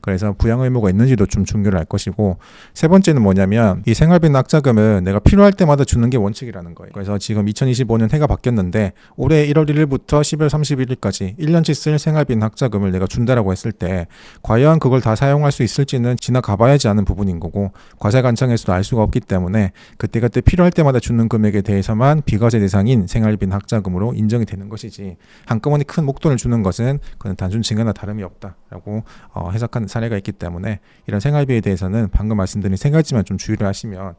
그래서 부양 의무가 있는지도 좀 중요를 할 것이고, 세 번째는 뭐냐면 이 생활비나 학자금은 내가 필요할 때마다 주는 게 원칙이라는 거예요. 그래서 지금 2025년 해가 바뀌었는데 올해 1월 1일부터 12월 31일까지 1년치 쓸 생활비나 학자금을 내가 준다라고 했을 때 과연 그걸 다 사용할 수 있을지는 지나가 봐야지 하는 부분인 거고, 과세관청에서도 알 수가 없기 때문에 그때 필요할 때마다 주는 금액에 대해서만 비과세 대상인 생활비나 학자금으로 인정이 되는 것이지, 한꺼번에 큰 목돈을 주는 것은 그건 단순 증여나 다름이 없다라고 해석한 사례가 있기 때문에 이런 생활비에 대해서는 방금 말씀드린 세 가지만 좀 주의를 하시면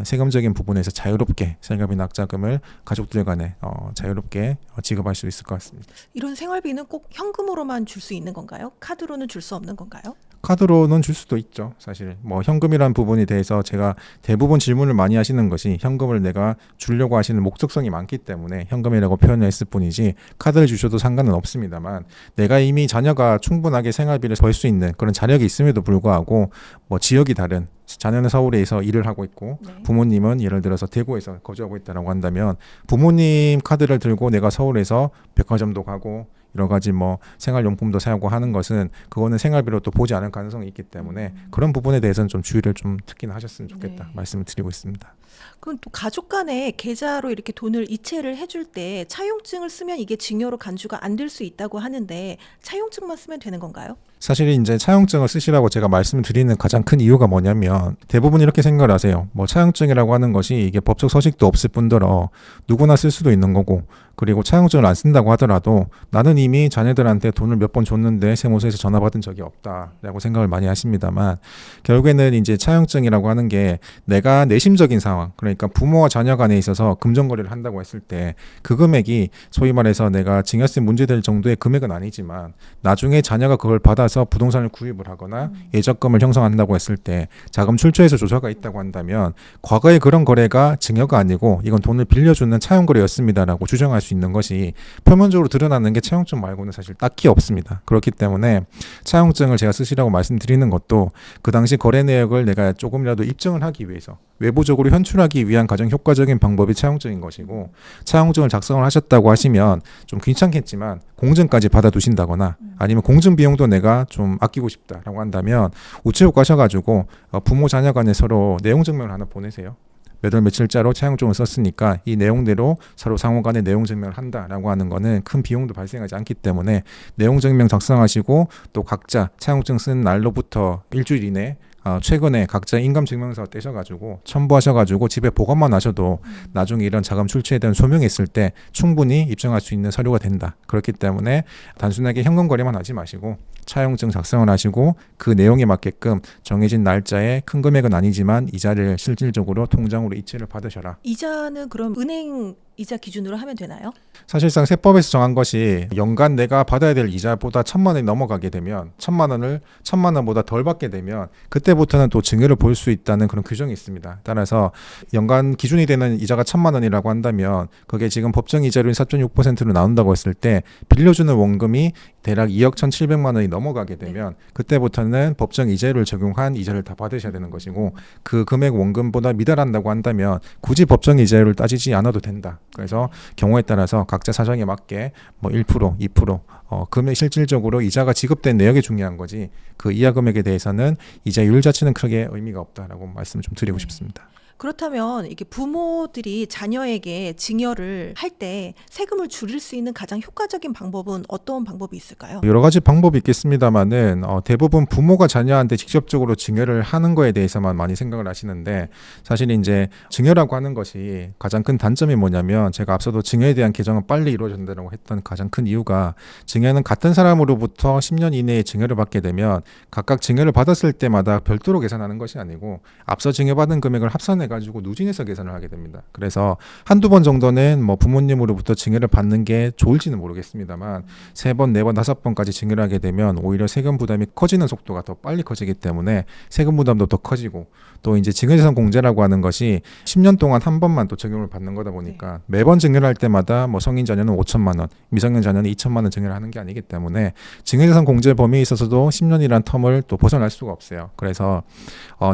세금적인 부분에서 자유롭게 생활비나 학자금을 가족들 간에 자유롭게 지급할 수 있을 것 같습니다. 이런 생활비는 꼭 현금으로만 줄 수 있는 건가요? 카드로는 줄 수 없는 건가요? 카드로는 줄 수도 있죠. 사실 뭐 현금이라는 부분에 대해서 제가 대부분 질문을 많이 하시는 것이 현금을 내가 주려고 하시는 목적성이 많기 때문에 현금이라고 표현을 했을 뿐이지 카드를 주셔도 상관은 없습니다만, 내가 이미 자녀가 충분하게 생활비를 벌 수 있는 그런 자력이 있음에도 불구하고 뭐 지역이 다른, 자녀는 서울에서 일을 하고 있고 네. 부모님은 예를 들어서 대구에서 거주하고 있다고 한다면 부모님 카드를 들고 내가 서울에서 백화점도 가고 여러 가지 뭐 생활용품도 사고 하는 것은 그거는 생활비로 또 보지 않을 가능성이 있기 때문에 그런 부분에 대해서는 좀 주의를 좀 특히나 하셨으면 좋겠다 네. 말씀을 드리고 있습니다. 그럼 또 가족 간에 계좌로 이렇게 돈을 이체를 해줄 때 차용증을 쓰면 이게 증여로 간주가 안 될 수 있다고 하는데 차용증만 쓰면 되는 건가요? 사실 이제 차용증을 쓰시라고 제가 말씀을 드리는 가장 큰 이유가 뭐냐면, 대부분 이렇게 생각을 하세요. 뭐 차용증이라고 하는 것이 이게 법적 서식도 없을 뿐더러 누구나 쓸 수도 있는 거고, 그리고 차용증을 안 쓴다고 하더라도 나는 이미 자녀들한테 돈을 몇 번 줬는데 세무서에서 전화 받은 적이 없다라고 생각을 많이 하십니다만, 결국에는 이제 차용증이라고 하는 게 내가 내심적인 상황, 그러니까 부모와 자녀 간에 있어서 금전거래를 한다고 했을 때 그 금액이 소위 말해서 내가 증여세 문제될 정도의 금액은 아니지만 나중에 자녀가 그걸 받아 받아서 부동산을 구입을 하거나 예적금을 형성한다고 했을 때 자금 출처에서 조사가 있다고 한다면 과거에 그런 거래가 증여가 아니고 이건 돈을 빌려주는 차용거래였습니다라고 주장할 수 있는 것이 표면적으로 드러나는 게 차용증 말고는 사실 딱히 없습니다. 그렇기 때문에 차용증을 제가 쓰시라고 말씀드리는 것도 그 당시 거래 내역을 내가 조금이라도 입증을 하기 위해서 외부적으로 현출하기 위한 가장 효과적인 방법이 차용증인 것이고, 차용증을 작성을 하셨다고 하시면 좀 귀찮겠지만 공증까지 받아두신다거나 아니면 공증 비용도 내가 좀 아끼고 싶다라고 한다면 우체국 가셔가지고 부모 자녀 간에 서로 내용 증명을 하나 보내세요. 몇 월 며칠자로 차용증을 썼으니까 이 내용대로 서로 상호 간에 내용 증명을 한다라고 하는 거는 큰 비용도 발생하지 않기 때문에 내용 증명 작성하시고 또 각자 차용증 쓴 날로부터 일주일 이내 최근에 각자 인감증명서 떼셔가지고 첨부하셔가지고 집에 보관만 하셔도 나중에 이런 자금 출처에 대한 소명이 있을 때 충분히 입증할 수 있는 서류가 된다. 그렇기 때문에 단순하게 현금 거래만 하지 마시고 차용증 작성을 하시고 그 내용에 맞게끔 정해진 날짜에 큰 금액은 아니지만 이자를 실질적으로 통장으로 이체를 받으셔라. 이자는 그럼 은행 이자 기준으로 하면 되나요? 사실상 세법에서 정한 것이 연간 내가 받아야 될 이자보다 1,000만 원이 넘어가게 되면 1,000만 원보다 덜 받게 되면 그때부터는 또 증여를 볼 수 있다는 그런 규정이 있습니다. 따라서 연간 기준이 되는 이자가 1,000만 원이라고 한다면 그게 지금 법정 이자율이 4.6%로 나온다고 했을 때 빌려주는 원금이 대략 2억 1,700만 원이 넘어가게 되면 그때부터는 법정 이자율을 적용한 이자를 다 받으셔야 되는 것이고, 그 금액 원금보다 미달한다고 한다면 굳이 법정 이자율을 따지지 않아도 된다. 그래서 경우에 따라서 각자 사정에 맞게 뭐 1%, 2% 금액 실질적으로 이자가 지급된 내역이 중요한 거지 그 이하 금액에 대해서는 이자율 자체는 크게 의미가 없다라고 말씀을 좀 드리고 싶습니다. 그렇다면 이게 부모들이 자녀에게 증여를 할 때 세금을 줄일 수 있는 가장 효과적인 방법은 어떤 방법이 있을까요? 여러 가지 방법이 있겠습니다만은 대부분 부모가 자녀한테 직접적으로 증여를 하는 거에 대해서만 많이 생각을 하시는데, 사실 이제 증여라고 하는 것이 가장 큰 단점이 뭐냐면, 제가 앞서도 증여에 대한 개정은 빨리 이루어진다고 했던 가장 큰 이유가, 증여는 같은 사람으로부터 10년 이내에 증여를 받게 되면 각각 증여를 받았을 때마다 별도로 계산하는 것이 아니고 앞서 증여받은 금액을 합산해 가지고 누진해서 계산을 하게 됩니다. 그래서 한두 번 정도는 뭐 부모님으로부터 증여를 받는 게 좋을지는 모르겠습니다만 3번, 4번, 5번까지 증여를 하게 되면 오히려 세금 부담이 커지는 속도가 더 빨리 커지기 때문에 세금 부담도 더 커지고, 또 이제 증여재산 공제라고 하는 것이 10년 동안 한 번만 또 적용을 받는 거다 보니까 매번 증여를 할 때마다 뭐 성인 자녀는 5천만 원, 미성년 자녀는 2천만 원 증여를 하는 게 아니기 때문에 증여재산 공제 범위에 있어서도 10년이란 텀을 또 벗어날 수가 없어요. 그래서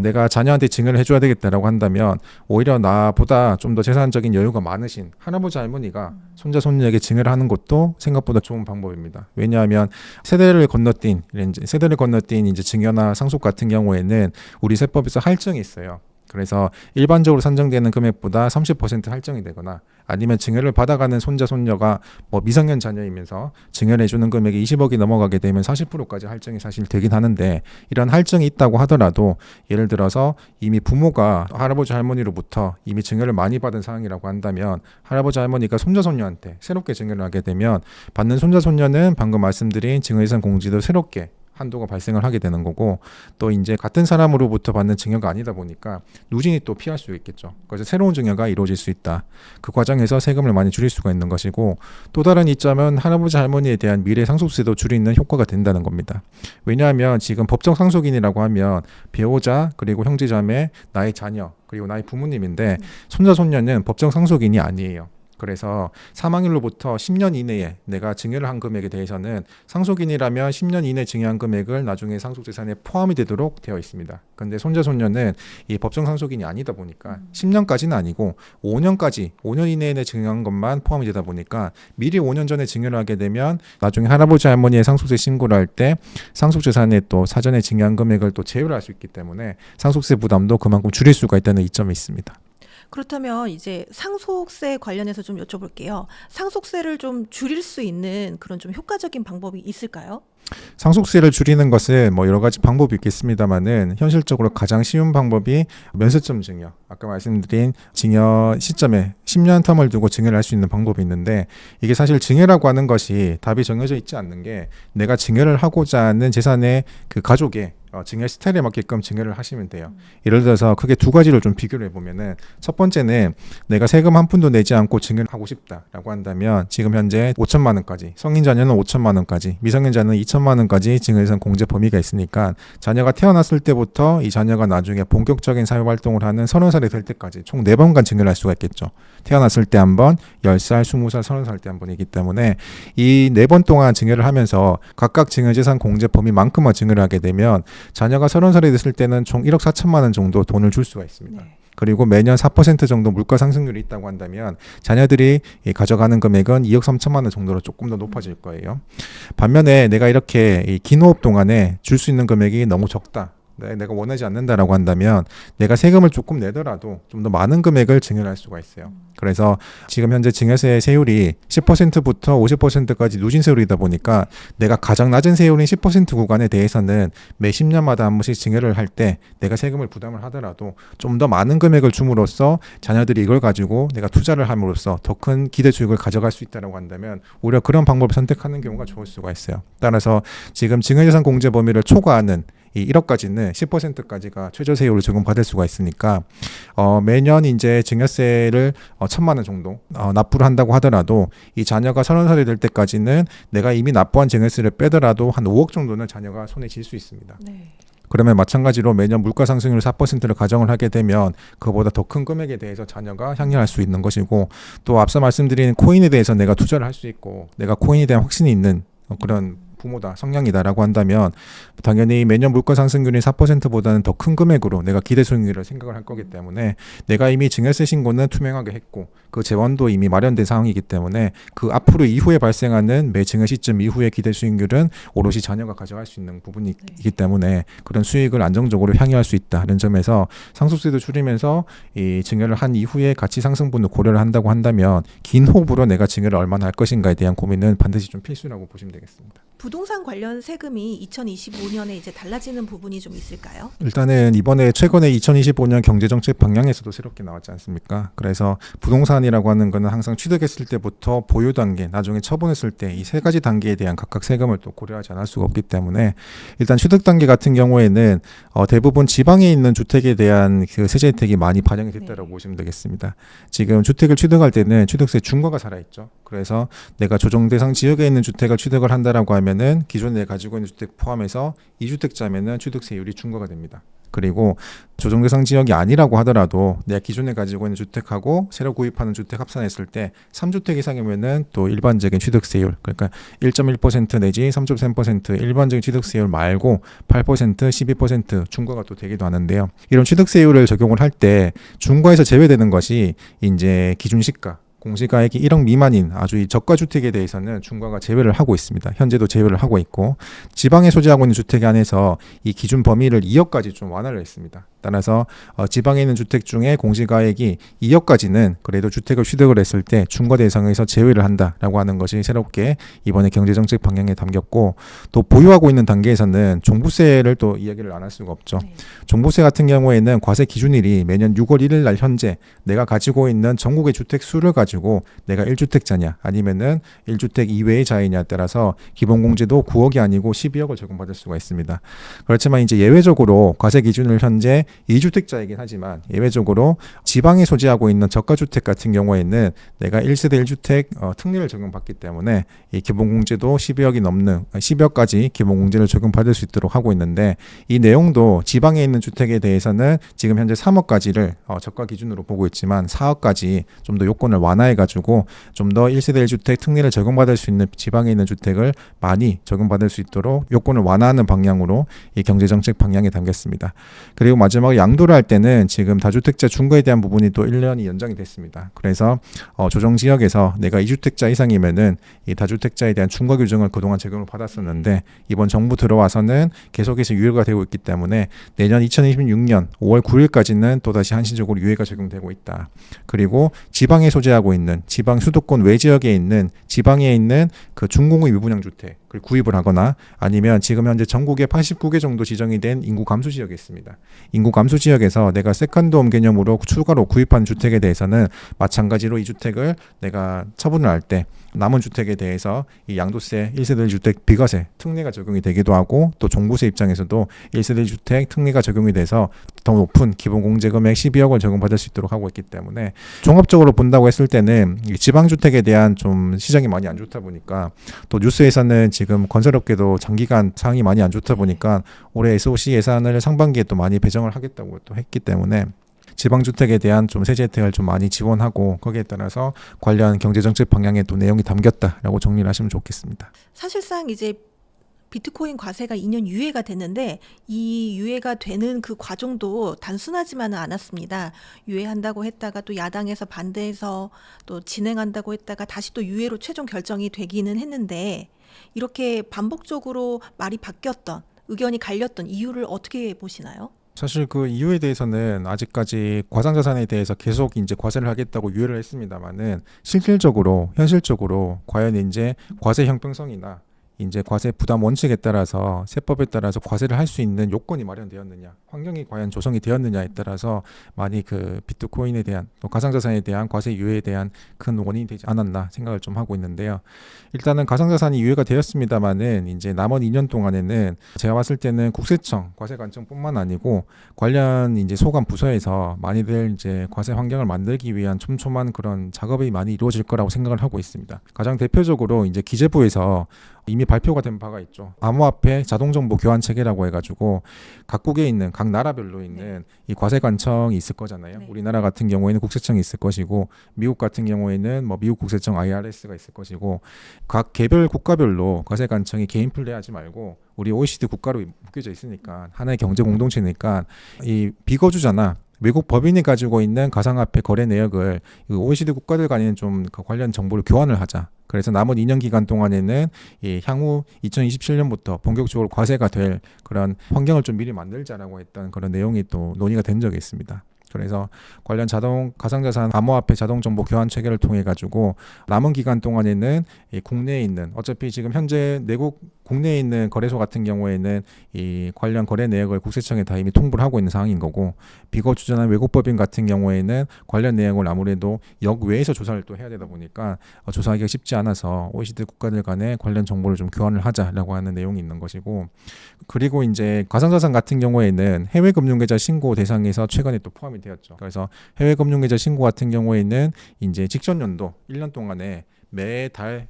내가 자녀한테 증여를 해줘야 되겠다라고 한다면 오히려 나보다 좀 더 재산적인 여유가 많으신 할아버지 할머니가 손자 손녀에게 증여를 하는 것도 생각보다 좋은 방법입니다. 왜냐하면 세대를 건너뛴 이제 증여나 상속 같은 경우에는 우리 세법에서 할증이 있어요. 그래서 일반적으로 산정되는 금액보다 30% 할증이 되거나 아니면 증여를 받아가는 손자 손녀가 뭐 미성년 자녀이면서 증여를 해주는 금액이 20억이 넘어가게 되면 40%까지 할증이 사실 되긴 하는데, 이런 할증이 있다고 하더라도 예를 들어서 이미 부모가 할아버지 할머니로부터 이미 증여를 많이 받은 상황이라고 한다면 할아버지 할머니가 손자 손녀한테 새롭게 증여를 하게 되면 받는 손자 손녀는 방금 말씀드린 증여재산 공제도 새롭게 한도가 발생을 하게 되는 거고, 또 이제 같은 사람으로부터 받는 증여가 아니다 보니까 누진이 또 피할 수 있겠죠. 그래서 새로운 증여가 이루어질 수 있다. 그 과정에서 세금을 많이 줄일 수가 있는 것이고, 또 다른 이점은 할아버지 할머니에 대한 미래 상속세도 줄이는 효과가 된다는 겁니다. 왜냐하면 지금 법정 상속인이라고 하면 배우자, 그리고 형제자매, 나의 자녀, 그리고 나의 부모님인데 손자 손녀는 법정 상속인이 아니에요. 그래서 사망일로부터 10년 이내에 내가 증여를 한 금액에 대해서는 상속인이라면 10년 이내 증여한 금액을 나중에 상속재산에 포함이 되도록 되어 있습니다. 그런데 손자 손녀는 이 법정 상속인이 아니다 보니까 10년까지는 아니고 5년 이내에 증여한 것만 포함이 되다 보니까 미리 5년 전에 증여를 하게 되면 나중에 할아버지 할머니의 상속세 신고를 할 때 상속재산에 또 사전에 증여한 금액을 또 제외를 할 수 있기 때문에 상속세 부담도 그만큼 줄일 수가 있다는 이점이 있습니다. 그렇다면 이제 상속세 관련해서 좀 여쭤볼게요. 상속세를 좀 줄일 수 있는 그런 좀 효과적인 방법이 있을까요? 상속세를 줄이는 것은 뭐 여러 가지 방법이 있겠습니다만은 현실적으로 가장 쉬운 방법이 면세점 증여, 아까 말씀드린 증여 시점에 10년 텀을 두고 증여를 할 수 있는 방법이 있는데, 이게 사실 증여라고 하는 것이 답이 정해져 있지 않는 게 내가 증여를 하고자 하는 재산의 그 가족의 증여 스타일에 맞게끔 증여를 하시면 돼요. 예를 들어서 크게 두 가지를 좀 비교를 해보면은 첫 번째는 내가 세금 한 푼도 내지 않고 증여를 하고 싶다라고 한다면 지금 현재 5천만 원까지, 성인 자녀는 5천만 원까지, 미성년자는 2천만 원까지 증여재산 공제 범위가 있으니까 자녀가 태어났을 때부터 이 자녀가 나중에 본격적인 사회활동을 하는 30살이 될 때까지 총 4번간 증여를 할 수가 있겠죠. 태어났을 때 한 번, 10살, 20살, 30살 때 한 번이기 때문에 이 4번 동안 증여를 하면서 각각 증여재산 공제 범위만큼만 증여를 하게 되면 자녀가 30살이 됐을 때는 총 1억 4천만 원 정도 돈을 줄 수가 있습니다. 네. 그리고 매년 4% 정도 물가 상승률이 있다고 한다면 자녀들이 가져가는 금액은 2억 3천만 원 정도로 조금 더 높아질 거예요. 반면에 내가 이렇게 이 긴 호흡 동안에 줄 수 있는 금액이 너무 적다. 내가 원하지 않는다라고 한다면 내가 세금을 조금 내더라도 좀 더 많은 금액을 증여를 할 수가 있어요. 그래서 지금 현재 증여세 세율이 10%부터 50%까지 누진 세율이다 보니까 내가 가장 낮은 세율인 10% 구간에 대해서는 매 10년마다 한 번씩 증여를 할 때 내가 세금을 부담을 하더라도 좀 더 많은 금액을 줌으로써 자녀들이 이걸 가지고 내가 투자를 함으로써 더 큰 기대 수익을 가져갈 수 있다고 한다면 오히려 그런 방법을 선택하는 경우가 좋을 수가 있어요. 따라서 지금 증여재산 공제 범위를 초과하는 이 1억까지는 10%까지가 최저세율을 적용받을 수가 있으니까 매년 이제 증여세를 1,000만 원 정도 납부를 한다고 하더라도 이 자녀가 30살이 될 때까지는 내가 이미 납부한 증여세를 빼더라도 한 5억 정도는 자녀가 손에 쥘 수 있습니다. 네. 그러면 마찬가지로 매년 물가 상승률 4%를 가정을 하게 되면 그보다 더 큰 금액에 대해서 자녀가 향유할 수 있는 것이고 또 앞서 말씀드린 코인에 대해서 내가 투자를 할 수 있고 내가 코인에 대한 확신이 있는 그런 부모다, 성향이다라고 한다면 당연히 매년 물가 상승률이 4%보다는 더 큰 금액으로 내가 기대 수익률을 생각을 할 거기 때문에 내가 이미 증여세 신고는 투명하게 했고 그 재원도 이미 마련된 상황이기 때문에 그 앞으로 이후에 발생하는 매 증여 시점 이후의 기대 수익률은 오롯이 자녀가 가져갈 수 있는 부분이기 때문에 그런 수익을 안정적으로 향유할 수 있다는 점에서 상속세도 줄이면서 이 증여를 한 이후에 가치 상승분을 고려를 한다고 한다면 긴 호흡으로 내가 증여를 얼마나 할 것인가에 대한 고민은 반드시 좀 필수라고 보시면 되겠습니다. 부동산 관련 세금이 2025년에 이제 달라지는 부분이 좀 있을까요? 일단은 이번에 최근에 2025년 경제정책 방향에서도 새롭게 나왔지 않습니까? 그래서 부동산이라고 하는 거는 항상 취득했을 때부터 보유 단계, 나중에 처분했을 때 이 세 가지 단계에 대한 각각 세금을 또 고려하지 않을 수가 없기 때문에 일단 취득 단계 같은 경우에는 대부분 지방에 있는 주택에 대한 그 세제 혜택이 많이 반영이 됐다고 보시면 되겠습니다. 지금 주택을 취득할 때는 취득세 중과가 살아있죠. 그래서 내가 조정 대상 지역에 있는 주택을 취득을 한다라고 하면은 기존에 내가 가지고 있는 주택 포함해서 2주택자면은 취득세율이 중과가 됩니다. 그리고 조정 대상 지역이 아니라고 하더라도 내가 기존에 가지고 있는 주택하고 새로 구입하는 주택 합산했을 때 3주택 이상이면은 또 일반적인 취득세율, 그러니까 1.1% 내지 3.3% 일반적인 취득세율 말고 8%, 12% 중과가 또 되기도 하는데요. 이런 취득세율을 적용을 할 때 중과에서 제외되는 것이 이제 기준 시가, 공시가액이 1억 미만인 아주 이 저가 주택에 대해서는 중과가 제외를 하고 있습니다. 현재도 제외를 하고 있고 지방에 소지하고 있는 주택 안에서 이 기준 범위를 2억까지 좀 완화를 했습니다. 따라서 지방에 있는 주택 중에 공시가액이 2억까지는 그래도 주택을 취득을 했을 때 중과 대상에서 제외를 한다라고 하는 것이 새롭게 이번에 경제정책 방향에 담겼고 또 보유하고 있는 단계에서는 종부세를 또 이야기를 안 할 수가 없죠. 네. 종부세 같은 경우에는 과세 기준일이 매년 6월 1일 날 현재 내가 가지고 있는 전국의 주택 수를 가지고 내가 1주택자냐 아니면은 1주택 이외의 자이냐에 따라서 기본공제도 9억이 아니고 12억을 적용받을 수가 있습니다. 그렇지만 이제 예외적으로 과세 기준을 현재 2주택자이긴 하지만 예외적으로 지방에 소지하고 있는 저가주택 같은 경우에는 내가 1세대 1주택 특례를 적용받기 때문에 이 기본공제도 12억이 넘는 12억까지 기본공제를 적용받을 수 있도록 하고 있는데 이 내용도 지방에 있는 주택에 대해서는 지금 현재 3억까지를 저가 기준으로 보고 있지만 4억까지 좀 더 요건을 완화해가지고 좀 더 1세대 1주택 특례를 적용받을 수 있는 지방에 있는 주택을 많이 적용받을 수 있도록 요건을 완화하는 방향으로 이 경제정책 방향에 담겼습니다. 그리고 마지막으로 양도를 할 때는 지금 다주택자 중과에 대한 부분이 또 1년이 연장이 됐습니다. 그래서 조정지역에서 내가 2주택자 이상이면은 이 다주택자에 대한 중과 규정을 그동안 적용을 받았었는데 이번 정부 들어와서는 계속해서 유예가 되고 있기 때문에 내년 2026년 5월 9일까지는 또다시 한시적으로 유예가 적용되고 있다. 그리고 지방에 소재하고 있는 지방 수도권 외지역에 있는 지방에 있는 그 중공의 미분양 주택 구입을 하거나 아니면 지금 현재 전국에 89개 정도 지정이 된 인구 감소 지역이 있습니다. 인구 감소 지역에서 내가 세컨드홈 개념으로 추가로 구입한 주택에 대해서는 마찬가지로 이 주택을 내가 처분을 할 때 남은 주택에 대해서 이 양도세 1세대 주택 비과세 특례가 적용이 되기도 하고 또 종부세 입장에서도 1세대 주택 특례가 적용이 돼서 더 높은 기본 공제금액 12억을 적용받을 수 있도록 하고 있기 때문에 종합적으로 본다고 했을 때는 이 지방주택에 대한 좀 시장이 많이 안 좋다 보니까 또 뉴스에서는 지금 건설업계도 장기간 상황이 많이 안 좋다 보니까 올해 SOC 예산을 상반기에 또 많이 배정을 하겠다고 또 했기 때문에 지방주택에 대한 좀 세제 혜택을 좀 많이 지원하고 거기에 따라서 관련 경제정책 방향에 또 내용이 담겼다라고 정리를 하시면 좋겠습니다. 사실상 이제 비트코인 과세가 2년 유예가 됐는데 이 유예가 되는 그 과정도 단순하지만은 않았습니다. 유예한다고 했다가 또 야당에서 반대해서 또 진행한다고 했다가 다시 또 유예로 최종 결정이 되기는 했는데 이렇게 반복적으로 말이 바뀌었던 의견이 갈렸던 이유를 어떻게 보시나요? 사실 그 이유에 대해서는 아직까지 과상자산에 대해서 계속 이제 과세를 하겠다고 유예를 했습니다만은 실질적으로 현실적으로 과연 이제 과세 형평성이나 이제 과세 부담 원칙에 따라서 세법에 따라서 과세를 할 수 있는 요건이 마련되었느냐, 환경이 과연 조성이 되었느냐에 따라서 많이 그 비트코인에 대한 또 가상자산에 대한 과세 유예에 대한 큰 원인이 되지 않았나 생각을 좀 하고 있는데요. 일단은 가상자산이 유예가 되었습니다만은 이제 남은 2년 동안에는 제가 봤을 때는 국세청, 과세관청뿐만 아니고 관련 이제 소관 부서에서 많이들 이제 과세 환경을 만들기 위한 촘촘한 그런 작업이 많이 이루어질 거라고 생각을 하고 있습니다. 가장 대표적으로 이제 기재부에서 이미 발표가 된 바가 있죠. 암호화폐 자동정보 교환 체계라고 해가지고 각국에 있는 각 나라별로 있는 이 과세관청이 있을 거잖아요. 네. 우리나라 같은 경우에는 국세청이 있을 것이고 미국 같은 경우에는 뭐 미국 국세청 IRS가 있을 것이고 각 개별 국가별로 과세관청이 개인 플레이하지 말고 우리 OECD 국가로 묶여져 있으니까 하나의 경제 공동체니까 이 비거주자나 외국 법인이 가지고 있는 가상화폐 거래 내역을 OECD 국가들 간에는 좀 관련 정보를 교환을 하자. 그래서 남은 2년 기간 동안에는 이 향후 2027년부터 본격적으로 과세가 될 그런 환경을 좀 미리 만들자라고 했던 그런 내용이 또 논의가 된 적이 있습니다. 그래서 관련 가상자산 암호화폐 자동정보 교환 체계를 통해 가지고 남은 기간 동안에는 이 국내에 있는 어차피 지금 현재 내국 국내에 있는 거래소 같은 경우에는 이 관련 거래 내역을 국세청에 다 이미 통보를 하고 있는 상황인 거고 비거주자나 외국법인 같은 경우에는 관련 내역을 아무래도 역외에서 조사를 또 해야 되다 보니까 조사하기가 쉽지 않아서 OECD 국가들 간에 관련 정보를 좀 교환을 하자라고 하는 내용이 있는 것이고 그리고 이제 가상자산 같은 경우에는 해외 금융계좌 신고 대상에서 최근에 또 포함이 되었죠. 그래서 해외 금융계좌 신고 같은 경우에는 이제 직전 연도 1년 동안에 매달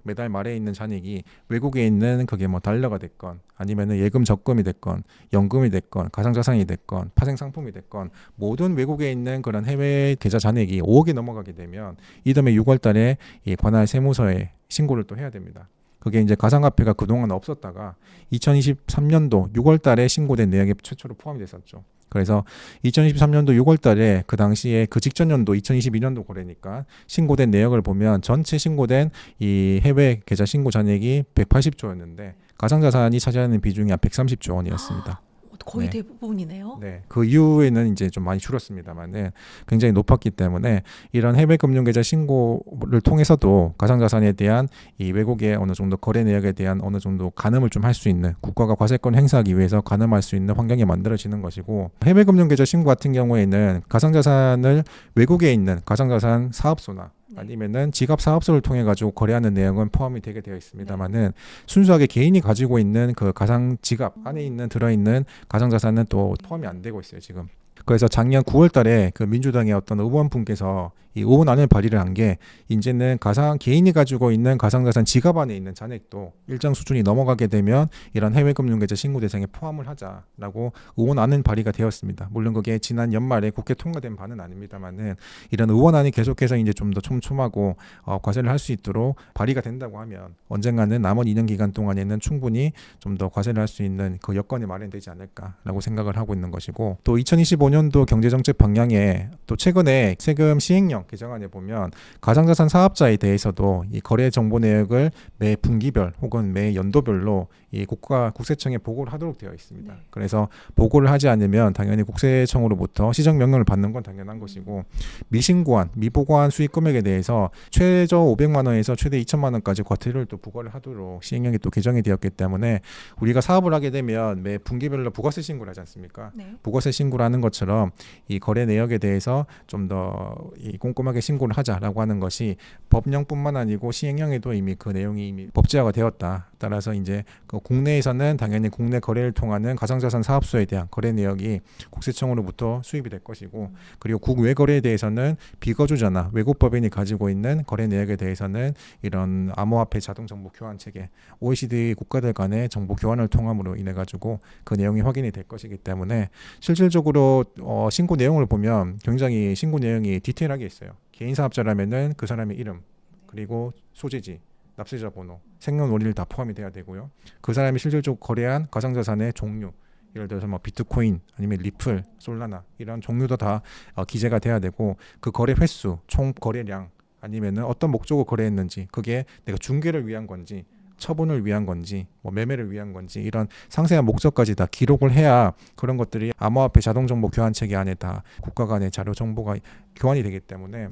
매달 말에 있는 잔액이 외국에 있는 그게 뭐 달러가 됐건 아니면은 예금 적금이 됐건 연금이 됐건 가상자산이 됐건 파생상품이 됐건 모든 외국에 있는 그런 해외 계좌 잔액이 5억이 넘어가게 되면 이듬해 6월 달에 이 관할 세무서에 신고를 또 해야 됩니다. 그게 이제 가상화폐가 그동안 없었다가 2023년도 6월 달에 신고된 내역에 최초로 포함이 됐었죠. 그래서 2023년도 6월 달에 그 당시에 그 직전 연도 2022년도 거래니까 신고된 내역을 보면 전체 신고된 이 해외 계좌 신고 잔액이 180조였는데 가상자산이 차지하는 비중이 한 130조 원이었습니다. 거의 네. 대부분이네요. 네, 그 이후에는 이제 좀 많이 줄었습니다만은 굉장히 높았기 때문에 이런 해외 금융계좌 신고를 통해서도 가상자산에 대한 이 외국의 어느 정도 거래 내역에 대한 어느 정도 가늠을 좀 할 수 있는 국가가 과세권 행사하기 위해서 가늠할 수 있는 환경이 만들어지는 것이고 해외 금융계좌 신고 같은 경우에는 가상자산을 외국에 있는 가상자산 사업소나 아니면은 지갑 사업소를 통해 가지고 거래하는 내용은 포함이 되게 되어 있습니다만은 순수하게 개인이 가지고 있는 그 가상 지갑 안에 있는 들어있는 가상자산은 또 포함이 안 되고 있어요 지금. 그래서 작년 9월 달에 그 민주당의 어떤 의원분께서 이 의원안을 발의를 한 게 이제는 개인이 가지고 있는 가상자산 지갑 안에 있는 잔액도 일정 수준이 넘어가게 되면 이런 해외 금융계좌 신고 대상에 포함을 하자라고 의원안은 발의가 되었습니다. 물론 그게 지난 연말에 국회 통과된 바는 아닙니다만은 이런 의원안이 계속해서 이제 좀 더 촘촘하고 과세를 할 수 있도록 발의가 된다고 하면 언젠가는 남은 2년 기간 동안에는 충분히 좀 더 과세를 할 수 있는 그 여건이 마련되지 않을까라고 생각을 하고 있는 것이고 또 2025년도 경제정책 방향에 또 최근에 세금 시행령 개정안에 보면 가상자산 사업자에 대해서도 이 거래 정보 내역을 매 분기별 혹은 매 연도별로 이 국세청에 보고를 하도록 되어 있습니다. 네. 그래서 보고를 하지 않으면 당연히 국세청으로부터 시정 명령을 받는 건 당연한 것이고, 미신고한, 미보고한 수익 금액에 대해서 최저 500만 원에서 최대 2천만 원까지 과태료를 또 부과를 하도록 시행령이 또 개정이 되었기 때문에 우리가 사업을 하게 되면 매 분기별로 부가세 신고를 하지 않습니까? 네. 부가세 신고를 하는 것처럼 이 거래 내역에 대해서 좀 더 꼼꼼하게 신고를 하자라고 하는 것이 법령뿐만 아니고 시행령에도 이미 그 내용이 이미 법제화가 되었다. 따라서 이제 그 국내에서는 당연히 국내 거래를 통하는 가상자산 사업소에 대한 거래 내역이 국세청으로부터 수입이 될 것이고, 그리고 국외 거래에 대해서는 비거주자나 외국 법인이 가지고 있는 거래 내역에 대해서는 이런 암호화폐 자동 정보 교환 체계, OECD 국가들 간의 정보 교환을 통함으로 인해 가지고 그 내용이 확인이 될 것이기 때문에 실질적으로 신고 내용을 보면 굉장히 신고 내용이 디테일하게 있어요. 개인 사업자라면은 그 사람의 이름, 그리고 소재지, 납세자 번호, 생년월일 다 포함이 돼야 되고요. 그 사람이 실질적으로 거래한 가상자산의 종류, 예를 들어서 뭐 비트코인 아니면 리플, 솔라나 이런 종류도 다 기재가 돼야 되고, 그 거래 횟수, 총 거래량, 아니면은 어떤 목적으로 거래했는지, 그게 내가 중개를 위한 건지 처분을 위한 건지 뭐 매매를 위한 건지 이런 상세한 목적까지 다 기록을 해야 그런 것들이 암호화폐 자동정보 교환 체계 안에 다 국가 간의 자료 정보가 교환이 되기 때문에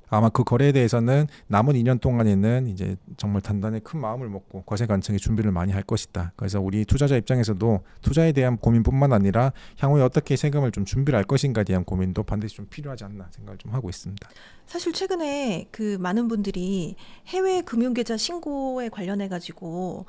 아마 그 거래에 대해서는 남은 2년 동안에는 이제 정말 단단히 큰 마음을 먹고 과세 관청이 준비를 많이 할 것이다. 그래서 우리 투자자 입장에서도 투자에 대한 고민뿐만 아니라 향후에 어떻게 세금을 좀 준비를 할 것인가에 대한 고민도 반드시 좀 필요하지 않나 생각을 좀 하고 있습니다. 사실 최근에 그 많은 분들이 해외 금융계좌 신고에 관련해 가지고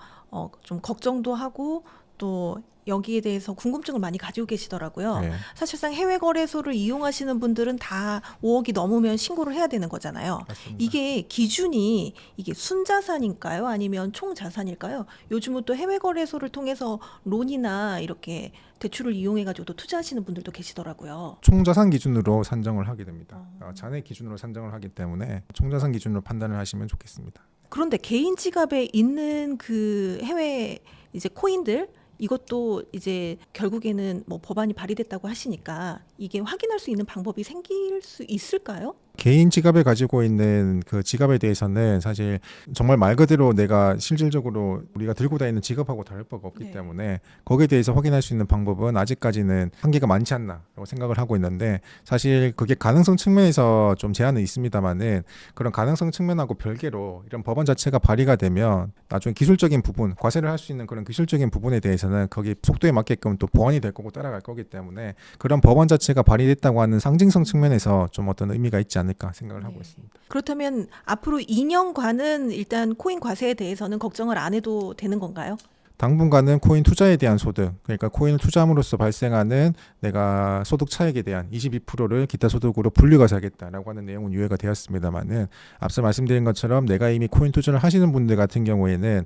좀 걱정도 하고 또 여기에 대해서 궁금증을 많이 가지고 계시더라고요. 네. 사실상 해외 거래소를 이용하시는 분들은 다 5억이 넘으면 신고를 해야 되는 거잖아요. 맞습니다. 이게 기준이 이게 순자산일까요? 아니면 총자산일까요? 요즘은 또 해외 거래소를 통해서 론이나 이렇게 대출을 이용해 가지고 또 투자하시는 분들도 계시더라고요. 총자산 기준으로 산정을 하게 됩니다. 잔액 기준으로 산정을 하기 때문에 총자산 기준으로 판단을 하시면 좋겠습니다. 그런데 개인 지갑에 있는 그 해외 이제 코인들 이것도 이제 결국에는 뭐 법안이 발의됐다고 하시니까 이게 확인할 수 있는 방법이 생길 수 있을까요? 개인 지갑에 가지고 있는 그 지갑에 대해서는 사실 정말 말 그대로 내가 실질적으로 우리가 들고 다니는 지갑하고 다를 바가 없기 네. 때문에 거기에 대해서 확인할 수 있는 방법은 아직까지는 한계가 많지 않나라고 생각을 하고 있는데, 사실 그게 가능성 측면에서 좀 제한은 있습니다만은 그런 가능성 측면하고 별개로 이런 법안 자체가 발의가 되면 나중에 기술적인 부분, 과세를 할 수 있는 그런 기술적인 부분에 대해서는 거기 속도에 맞게끔 또 보완이 될 거고 따라갈 거기 때문에 그런 법안 자체가 발의됐다고 하는 상징성 측면에서 좀 어떤 의미가 있지 않을까 생각을 하고 있습니다. 그렇다면 앞으로 2년간은 일단 코인 과세에 대해서는 걱정을 안 해도 되는 건가요? 당분간은 코인 투자에 대한 소득, 그러니까 코인을 투자함으로써 발생하는 내가 소득 차익에 대한 22%를 기타 소득으로 분류가세하겠다라고 하는 내용은 유예가 되었습니다만은, 앞서 말씀드린 것처럼 내가 이미 코인 투자를 하시는 분들 같은 경우에는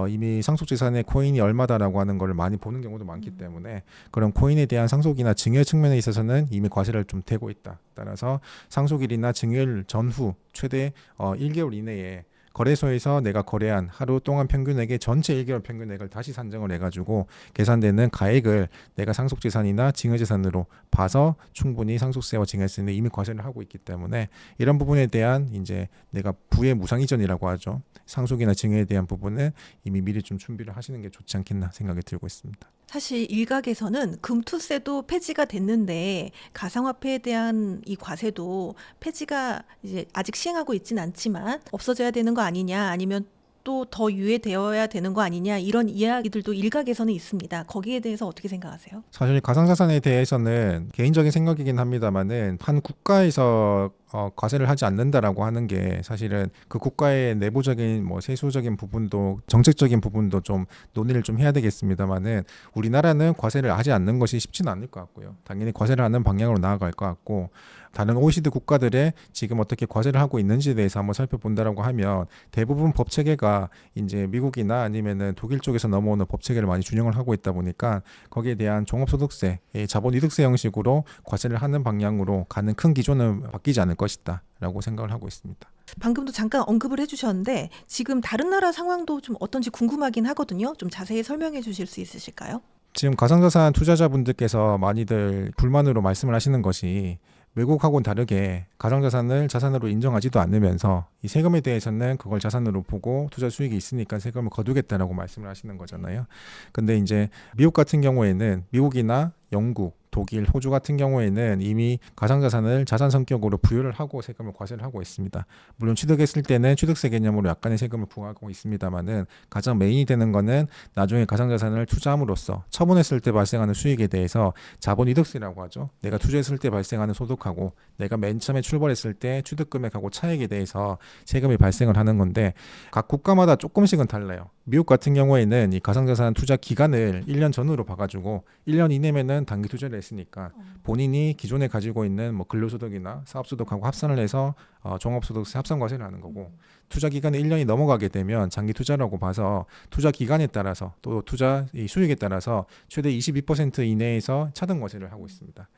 이미 상속재산의 코인이 얼마다라고 하는 걸 많이 보는 경우도 많기 때문에 그런 코인에 대한 상속이나 증여 측면에 있어서는 이미 과세를 좀 대고 있다. 따라서 상속일이나 증여일 전후 최대 1개월 이내에 거래소에서 내가 거래한 하루 동안 평균액의 전체 1개월 평균액을 다시 산정을 해가지고 계산되는 가액을 내가 상속재산이나 증여재산으로 봐서 충분히 상속세와 증여세는 이미 과세를 하고 있기 때문에 이런 부분에 대한 이제 내가 부의 무상이전이라고 하죠. 상속이나 증여에 대한 부분은 이미 미리 좀 준비를 하시는 게 좋지 않겠나 생각이 들고 있습니다. 사실 일각에서는 금투세도 폐지가 됐는데 가상화폐에 대한 이 과세도 폐지가 이제 아직 시행하고 있진 않지만 없어져야 되는 거 아니냐, 아니면 또 더 유예되어야 되는 거 아니냐, 이런 이야기들도 일각에서는 있습니다. 거기에 대해서 어떻게 생각하세요? 사실 가상자산에 대해서는 개인적인 생각이긴 합니다만은 한 국가에서 과세를 하지 않는다라고 하는 게 사실은 그 국가의 내부적인 뭐 세수적인 부분도 정책적인 부분도 좀 논의를 좀 해야 되겠습니다만은 우리나라는 과세를 하지 않는 것이 쉽지는 않을 것 같고요. 당연히 과세를 하는 방향으로 나아갈 것 같고, 다른 OECD 국가들의 지금 어떻게 과세를 하고 있는지에 대해서 한번 살펴본다라고 하면 대부분 법 체계가 이제 미국이나 아니면은 독일 쪽에서 넘어오는 법 체계를 많이 준용을 하고 있다 보니까 거기에 대한 종합소득세, 자본이득세 형식으로 과세를 하는 방향으로 가는 큰 기조는 바뀌지 않을 것이다라고 생각을 하고 있습니다. 방금도 잠깐 언급을 해주셨는데 지금 다른 나라 상황도 좀 어떤지 궁금하긴 하거든요. 좀 자세히 설명해 주실 수 있으실까요? 지금 가상자산 투자자분들께서 많이들 불만으로 말씀을 하시는 것이 외국하고는 다르게 가상자산을 자산으로 인정하지도 않으면서 이 세금에 대해서는 그걸 자산으로 보고 투자 수익이 있으니까 세금을 거두겠다라고 말씀을 하시는 거잖아요. 근데 이제 미국 같은 경우에는 미국이나 영국, 독일, 호주 같은 경우에는 이미 가상자산을 자산 성격으로 부여를 하고 세금을 과세를 하고 있습니다. 물론 취득했을 때는 취득세 개념으로 약간의 세금을 부과하고 있습니다만은 가장 메인이 되는 거는 나중에 가상자산을 투자함으로써 처분했을 때 발생하는 수익에 대해서 자본이득세라고 하죠. 내가 투자했을 때 발생하는 소득하고 내가 맨 처음에 출발했을 때 취득 금액하고 차액에 대해서 세금이 발생을 하는 건데 각 국가마다 조금씩은 달라요. 미국 같은 경우에는 이 가상자산 투자 기간을 1년 전으로 봐가지고 1년 이내면은 단기 투자를 했으니까 본인이 기존에 가지고 있는 뭐 근로소득이나 사업소득하고 합산을 해서 종합소득세 합산과세를 하는 거고 투자 기간이 1년이 넘어가게 되면 장기 투자라고 봐서 투자 기간에 따라서 또 투자 이 수익에 따라서 최대 22% 이내에서 차등과세를 하고 있습니다.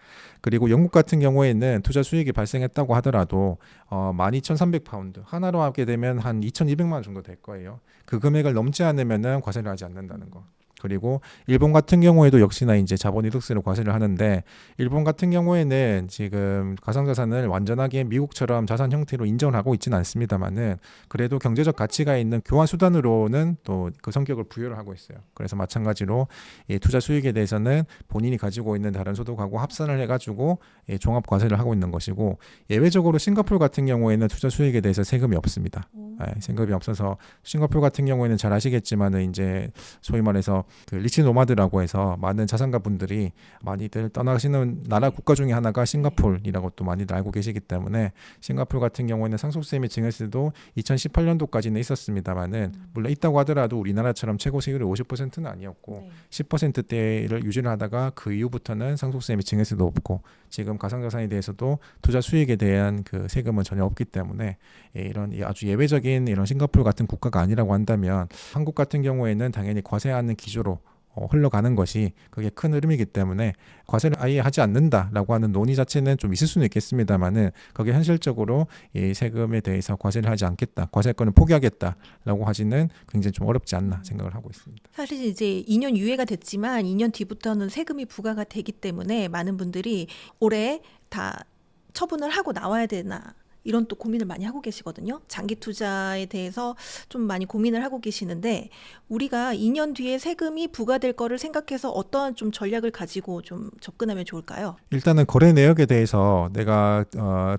그리고 영국 같은 경우에는 투자 수익이 발생했다고 하더라도 12,300파운드 하나로 하게 되면 한 2,200만 원 정도 될 거예요. 그 금액을 넘지 않으면은 과세를 하지 않는다는 거. 그리고 일본 같은 경우에도 역시나 이제 자본이득세로 과세를 하는데 일본 같은 경우에는 지금 가상자산을 완전하게 미국처럼 자산 형태로 인정을 하고 있지는 않습니다만은 그래도 경제적 가치가 있는 교환 수단으로는 또 그 성격을 부여를 하고 있어요. 그래서 마찬가지로 이 투자 수익에 대해서는 본인이 가지고 있는 다른 소득하고 합산을 해가지고 종합 과세를 하고 있는 것이고 예외적으로 싱가포르 같은 경우에는 투자 수익에 대해서 세금이 없습니다. 세금이 없어서 싱가포르 같은 경우에는 잘 아시겠지만은 이제 소위 말해서 그 리치 노마드라고 해서 많은 자산가 분들이 많이들 떠나시는 나라 국가 중에 하나가 싱가포르이라고 또 많이들 알고 계시기 때문에 싱가포르 같은 경우에는 상속세 및 증여세도 2018년도까지는 있었습니다만은 물론 있다고 하더라도 우리나라처럼 최고 세율이 50%는 아니었고 10%대를 유지를 하다가 그 이후부터는 상속세 및 증여세도 없고 지금 가상자산에 대해서도 투자 수익에 대한 그 세금은 전혀 없기 때문에 이런 아주 예외적인 이런 싱가포르 같은 국가가 아니라고 한다면 한국 같은 경우에는 당연히 과세하는 기조로 흘러가는 것이 그게 큰 흐름이기 때문에 과세를 아예 하지 않는다라고 하는 논의 자체는 좀 있을 수는 있겠습니다만은 그게 현실적으로 이 세금에 대해서 과세를 하지 않겠다, 과세권을 포기하겠다라고 하지는 굉장히 좀 어렵지 않나 생각을 하고 있습니다. 사실 이제 2년 유예가 됐지만 2년 뒤부터는 세금이 부과가 되기 때문에 많은 분들이 올해 다 처분을 하고 나와야 되나 이런 또 고민을 많이 하고 계시거든요. 장기 투자에 대해서 좀 많이 고민을 하고 계시는데 우리가 2년 뒤에 세금이 부과될 거를 생각해서 어떠한 좀 전략을 가지고 좀 접근하면 좋을까요? 일단은 거래 내역에 대해서 내가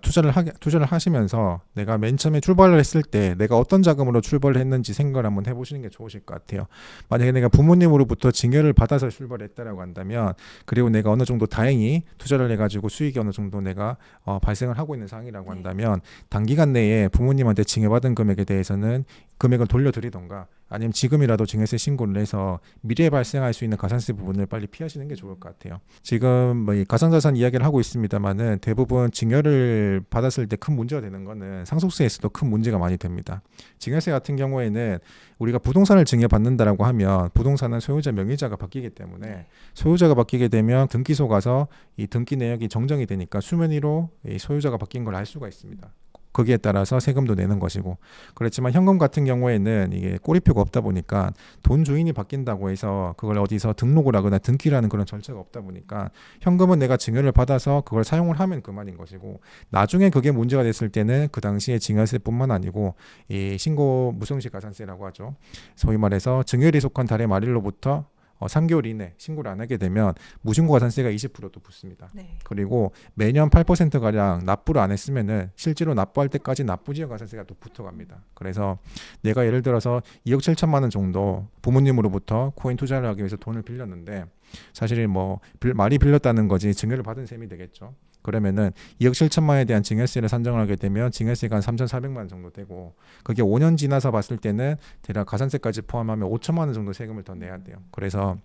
투자를 하시면서 내가 맨 처음에 출발을 했을 때 내가 어떤 자금으로 출발을 했는지 생각을 한번 해보시는 게 좋으실 것 같아요. 만약에 내가 부모님으로부터 증여를 받아서 출발했다라고 한다면 그리고 내가 어느 정도 다행히 투자를 해가지고 수익이 어느 정도 내가 발생을 하고 있는 상황이라고 한다면 단기간 내에 부모님한테 증여받은 금액에 대해서는 금액을 돌려드리던가 아니면 지금이라도 증여세 신고를 해서 미래에 발생할 수 있는 가산세 부분을 빨리 피하시는 게 좋을 것 같아요. 지금 뭐 이 가상자산 이야기를 하고 있습니다만은 대부분 증여를 받았을 때 큰 문제가 되는 거는 상속세에서도 큰 문제가 많이 됩니다. 증여세 같은 경우에는 우리가 부동산을 증여받는다라고 하면 부동산은 소유자 명의자가 바뀌기 때문에 소유자가 바뀌게 되면 등기소 가서 이 등기 내역이 정정이 되니까 수면 위로 이 소유자가 바뀐 걸 알 수가 있습니다. 거기에 따라서 세금도 내는 것이고 그렇지만 현금 같은 경우에는 이게 꼬리표가 없다 보니까 돈 주인이 바뀐다고 해서 그걸 어디서 등록을 하거나 등기를 하는 그런 절차가 없다 보니까 현금은 내가 증여를 받아서 그걸 사용을 하면 그만인 것이고 나중에 그게 문제가 됐을 때는 그 당시에 증여세뿐만 아니고 이 신고 무성시 가산세라고 하죠. 소위 말해서 증여일에 속한 달의 말일로부터 3개월 이내 신고를 안 하게 되면 무신고 가산세가 20%도 붙습니다. 그리고 매년 8%가량 납부를 안 했으면은 실제로 납부할 때까지 납부지역 가산세가 또 붙어갑니다. 그래서 내가 예를 들어서 2억 7천만 원 정도 부모님으로부터 코인 투자를 하기 위해서 돈을 빌렸는데 사실 뭐 말이 빌렸다는 거지 증여를 받은 셈이 되겠죠. 그러면은 2억 7천만 원에 대한 증여세를 산정을 하게 되면 증여세가 한 3,400만 원 정도 되고 그게 5년 지나서 봤을 때는 대략 가산세까지 포함하면 5천만 원 정도 세금을 더 내야 돼요. 그래서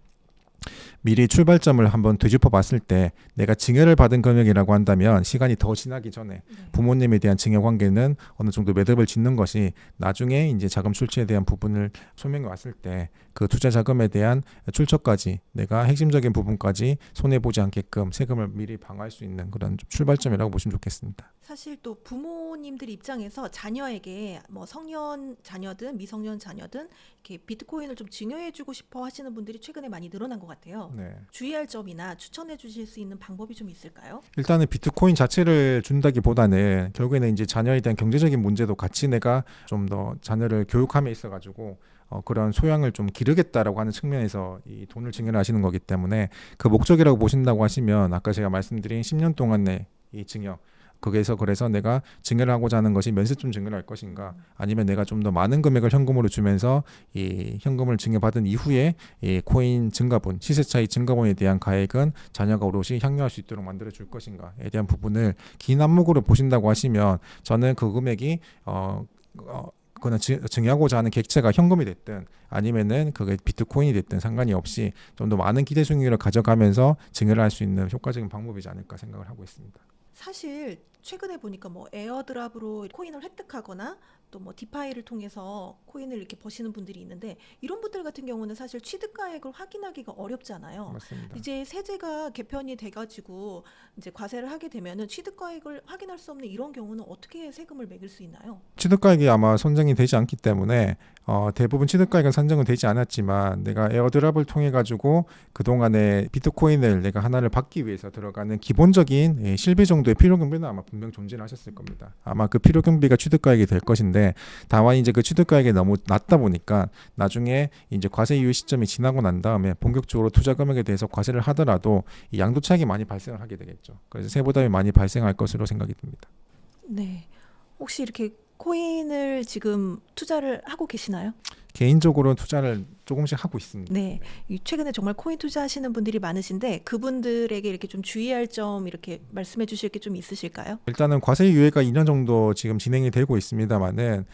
미리 출발점을 한번 되짚어 봤을 때 내가 증여를 받은 금액이라고 한다면 시간이 더 지나기 전에 부모님에 대한 증여 관계는 어느 정도 매듭을 짓는 것이 나중에 이제 자금 출처에 대한 부분을 소명이 왔을 때 그 투자 자금에 대한 출처까지 내가 핵심적인 부분까지 손해 보지 않게끔 세금을 미리 방어할 수 있는 그런 출발점이라고 보시면 좋겠습니다. 사실 또 부모님들 입장에서 자녀에게 뭐 성년 자녀든 미성년 자녀든 이렇게 비트코인을 좀 증여해주고 싶어 하시는 분들이 최근에 많이 늘어난 것 같아요. 네. 주의할 점이나 추천해 주실 수 있는 방법이 좀 있을까요? 일단은 비트코인 자체를 준다기보다는 결국에는 이제 자녀에 대한 경제적인 문제도 같이 내가 좀 더 자녀를 교육함에 있어가지고 그런 소양을 좀 기르겠다라고 하는 측면에서 이 돈을 증여하시는 거기 때문에 그 목적이라고 보신다고 하시면 아까 제가 말씀드린 10년 동안의 이 증여 거기에서 그래서 내가 증여를 하고자 하는 것이 면세점 증여를 할 것인가 아니면 내가 좀 더 많은 금액을 현금으로 주면서 이 현금을 증여받은 이후에 이 코인 증가분 시세 차익 증가분에 대한 가액은 자녀가 오롯이 향유할 수 있도록 만들어 줄 것인가에 대한 부분을 긴 안목으로 보신다고 하시면 저는 그 금액이 그거는 증여하고자 하는 객체가 현금이 됐든 아니면은 그게 비트코인이 됐든 상관이 없이 좀 더 많은 기대 수익률을 가져가면서 증여를 할 수 있는 효과적인 방법이지 않을까 생각을 하고 있습니다. 사실 최근에 보니까 뭐 에어드랍으로 코인을 획득하거나 또 뭐 디파이를 통해서 코인을 이렇게 버시는 분들이 있는데 이런 분들 같은 경우는 사실 취득가액을 확인하기가 어렵잖아요. 맞습니다. 이제 세제가 개편이 돼가지고 이제 과세를 하게 되면은 취득가액을 확인할 수 없는 이런 경우는 어떻게 세금을 매길 수 있나요? 취득가액이 아마 선정이 되지 않기 때문에 대부분 취득가액은 산정은 되지 않았지만 내가 에어드랍을 통해 가지고 그동안에 비트코인을 내가 하나를 받기 위해서 들어가는 기본적인 실비 정도의 필요경비는 아마 분명 존재를 하셨을 겁니다. 아마 그 필요경비가 취득가액이 될 것인데 다만 이제 그 취득가액이 너무 낮다 보니까 나중에 이제 과세 이후 시점이 지나고 난 다음에 본격적으로 투자 금액에 대해서 과세를 하더라도 이 양도 차익이 많이 발생을 하게 되겠죠. 그래서 세부담이 많이 발생할 것으로 생각이 듭니다. 네. 혹시 이렇게 코인을 지금 투자를 하고 계시나요? 개인적으로 투자를 조금씩 하고 있습니다. 네. 최근에 정말 코인 투자하시는 분들이 많으신데 그분들에게 이렇게 좀 주의할 점 이렇게 말씀해 주실 게 좀 있으실까요? 일단은 과세 유예가 2년 정도 지금 진행이 되고 있습니다만은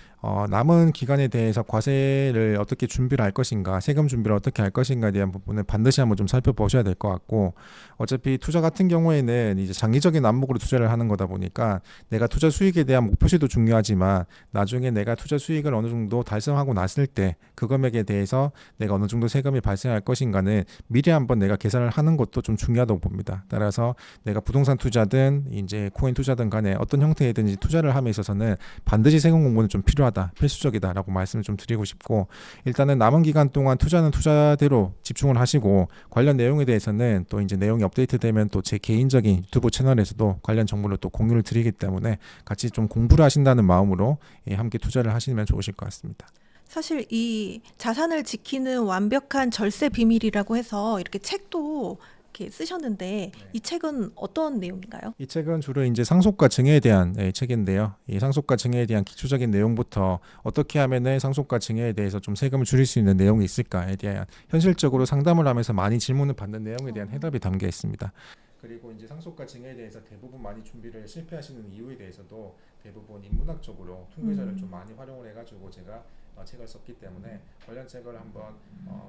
남은 기간에 대해서 과세를 어떻게 준비를 할 것인가, 세금 준비를 어떻게 할 것인가에 대한 부분을 반드시 한번 좀 살펴보셔야 될 것 같고 어차피 투자 같은 경우에는 이제 장기적인 안목으로 투자를 하는 거다 보니까 내가 투자 수익에 대한 목표시도 중요하지만 나중에 내가 투자 수익을 어느 정도 달성하고 났을 때 그 금액에 대해서 내가 어느 정도 세금이 발생할 것인가는 미리 한번 내가 계산을 하는 것도 좀 중요하다고 봅니다. 따라서 내가 부동산 투자든 이제 코인 투자든 간에 어떤 형태이든지 투자를 함에 있어서는 반드시 세금 공부는 좀 필요하다, 필수적이다라고 말씀을 좀 드리고 싶고 일단은 남은 기간 동안 투자는 투자대로 집중을 하시고 관련 내용에 대해서는 또 이제 내용이 업데이트되면 또 제 개인적인 유튜브 채널에서도 관련 정보를 또 공유를 드리기 때문에 같이 좀 공부를 하신다는 마음으로 함께 투자를 하시면 좋으실 것 같습니다. 사실 이 자산을 지키는 완벽한 절세 비밀이라고 해서 이렇게 책도 이렇게 쓰셨는데 이 책은 어떤 내용인가요? 이 책은 주로 이제 상속과 증여에 대한 책인데요. 이 상속과 증여에 대한 기초적인 내용부터 어떻게 하면은 상속과 증여에 대해서 좀 세금을 줄일 수 있는 내용이 있을까에 대한 현실적으로 상담을 하면서 많이 질문을 받는 내용에 대한 해답이 담겨 있습니다. 그리고 이제 상속과 증여에 대해서 대부분 많이 준비를 실패하시는 이유에 대해서도 대부분 인문학적으로 통계자를 좀 많이 활용을 해가지고 제가 책을 썼기 때문에 관련 책을 한번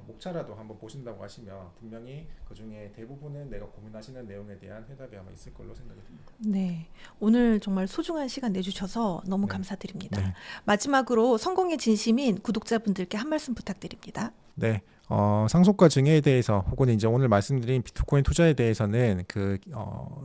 목차라도 한번 보신다고 하시면 분명히 그 중에 대부분은 내가 고민하시는 내용에 대한 해답이 아마 있을 걸로 생각이 듭니다. 네. 오늘 정말 소중한 시간 내주셔서 너무 감사드립니다. 네. 마지막으로 성공의 진심인 구독자분들께 한 말씀 부탁드립니다. 네. 상속과 증여에 대해서 혹은 이제 오늘 말씀드린 비트코인 투자에 대해서는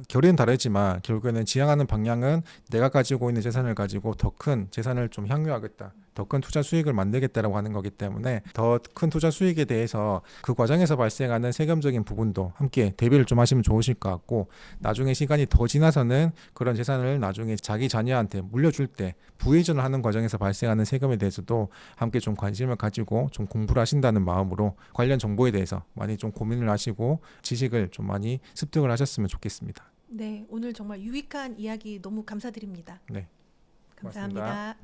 결의는 다르지만 결국에는 지향하는 방향은 내가 가지고 있는 재산을 가지고 더 큰 재산을 좀 향유하겠다. 더 큰 투자 수익을 만들겠다라고 하는 거기 때문에 더 큰 투자 수익에 대해서 그 과정에서 발생하는 세금적인 부분도 함께 대비를 좀 하시면 좋으실 것 같고 나중에 시간이 더 지나서는 그런 재산을 나중에 자기 자녀한테 물려줄 때 부이전을 하는 과정에서 발생하는 세금에 대해서도 함께 좀 관심을 가지고 좀 공부를 하신다는 마음으로 관련 정보에 대해서 많이 좀 고민을 하시고 지식을 좀 많이 습득을 하셨으면 좋겠습니다. 네, 오늘 정말 유익한 이야기 너무 감사드립니다. 네. 감사합니다.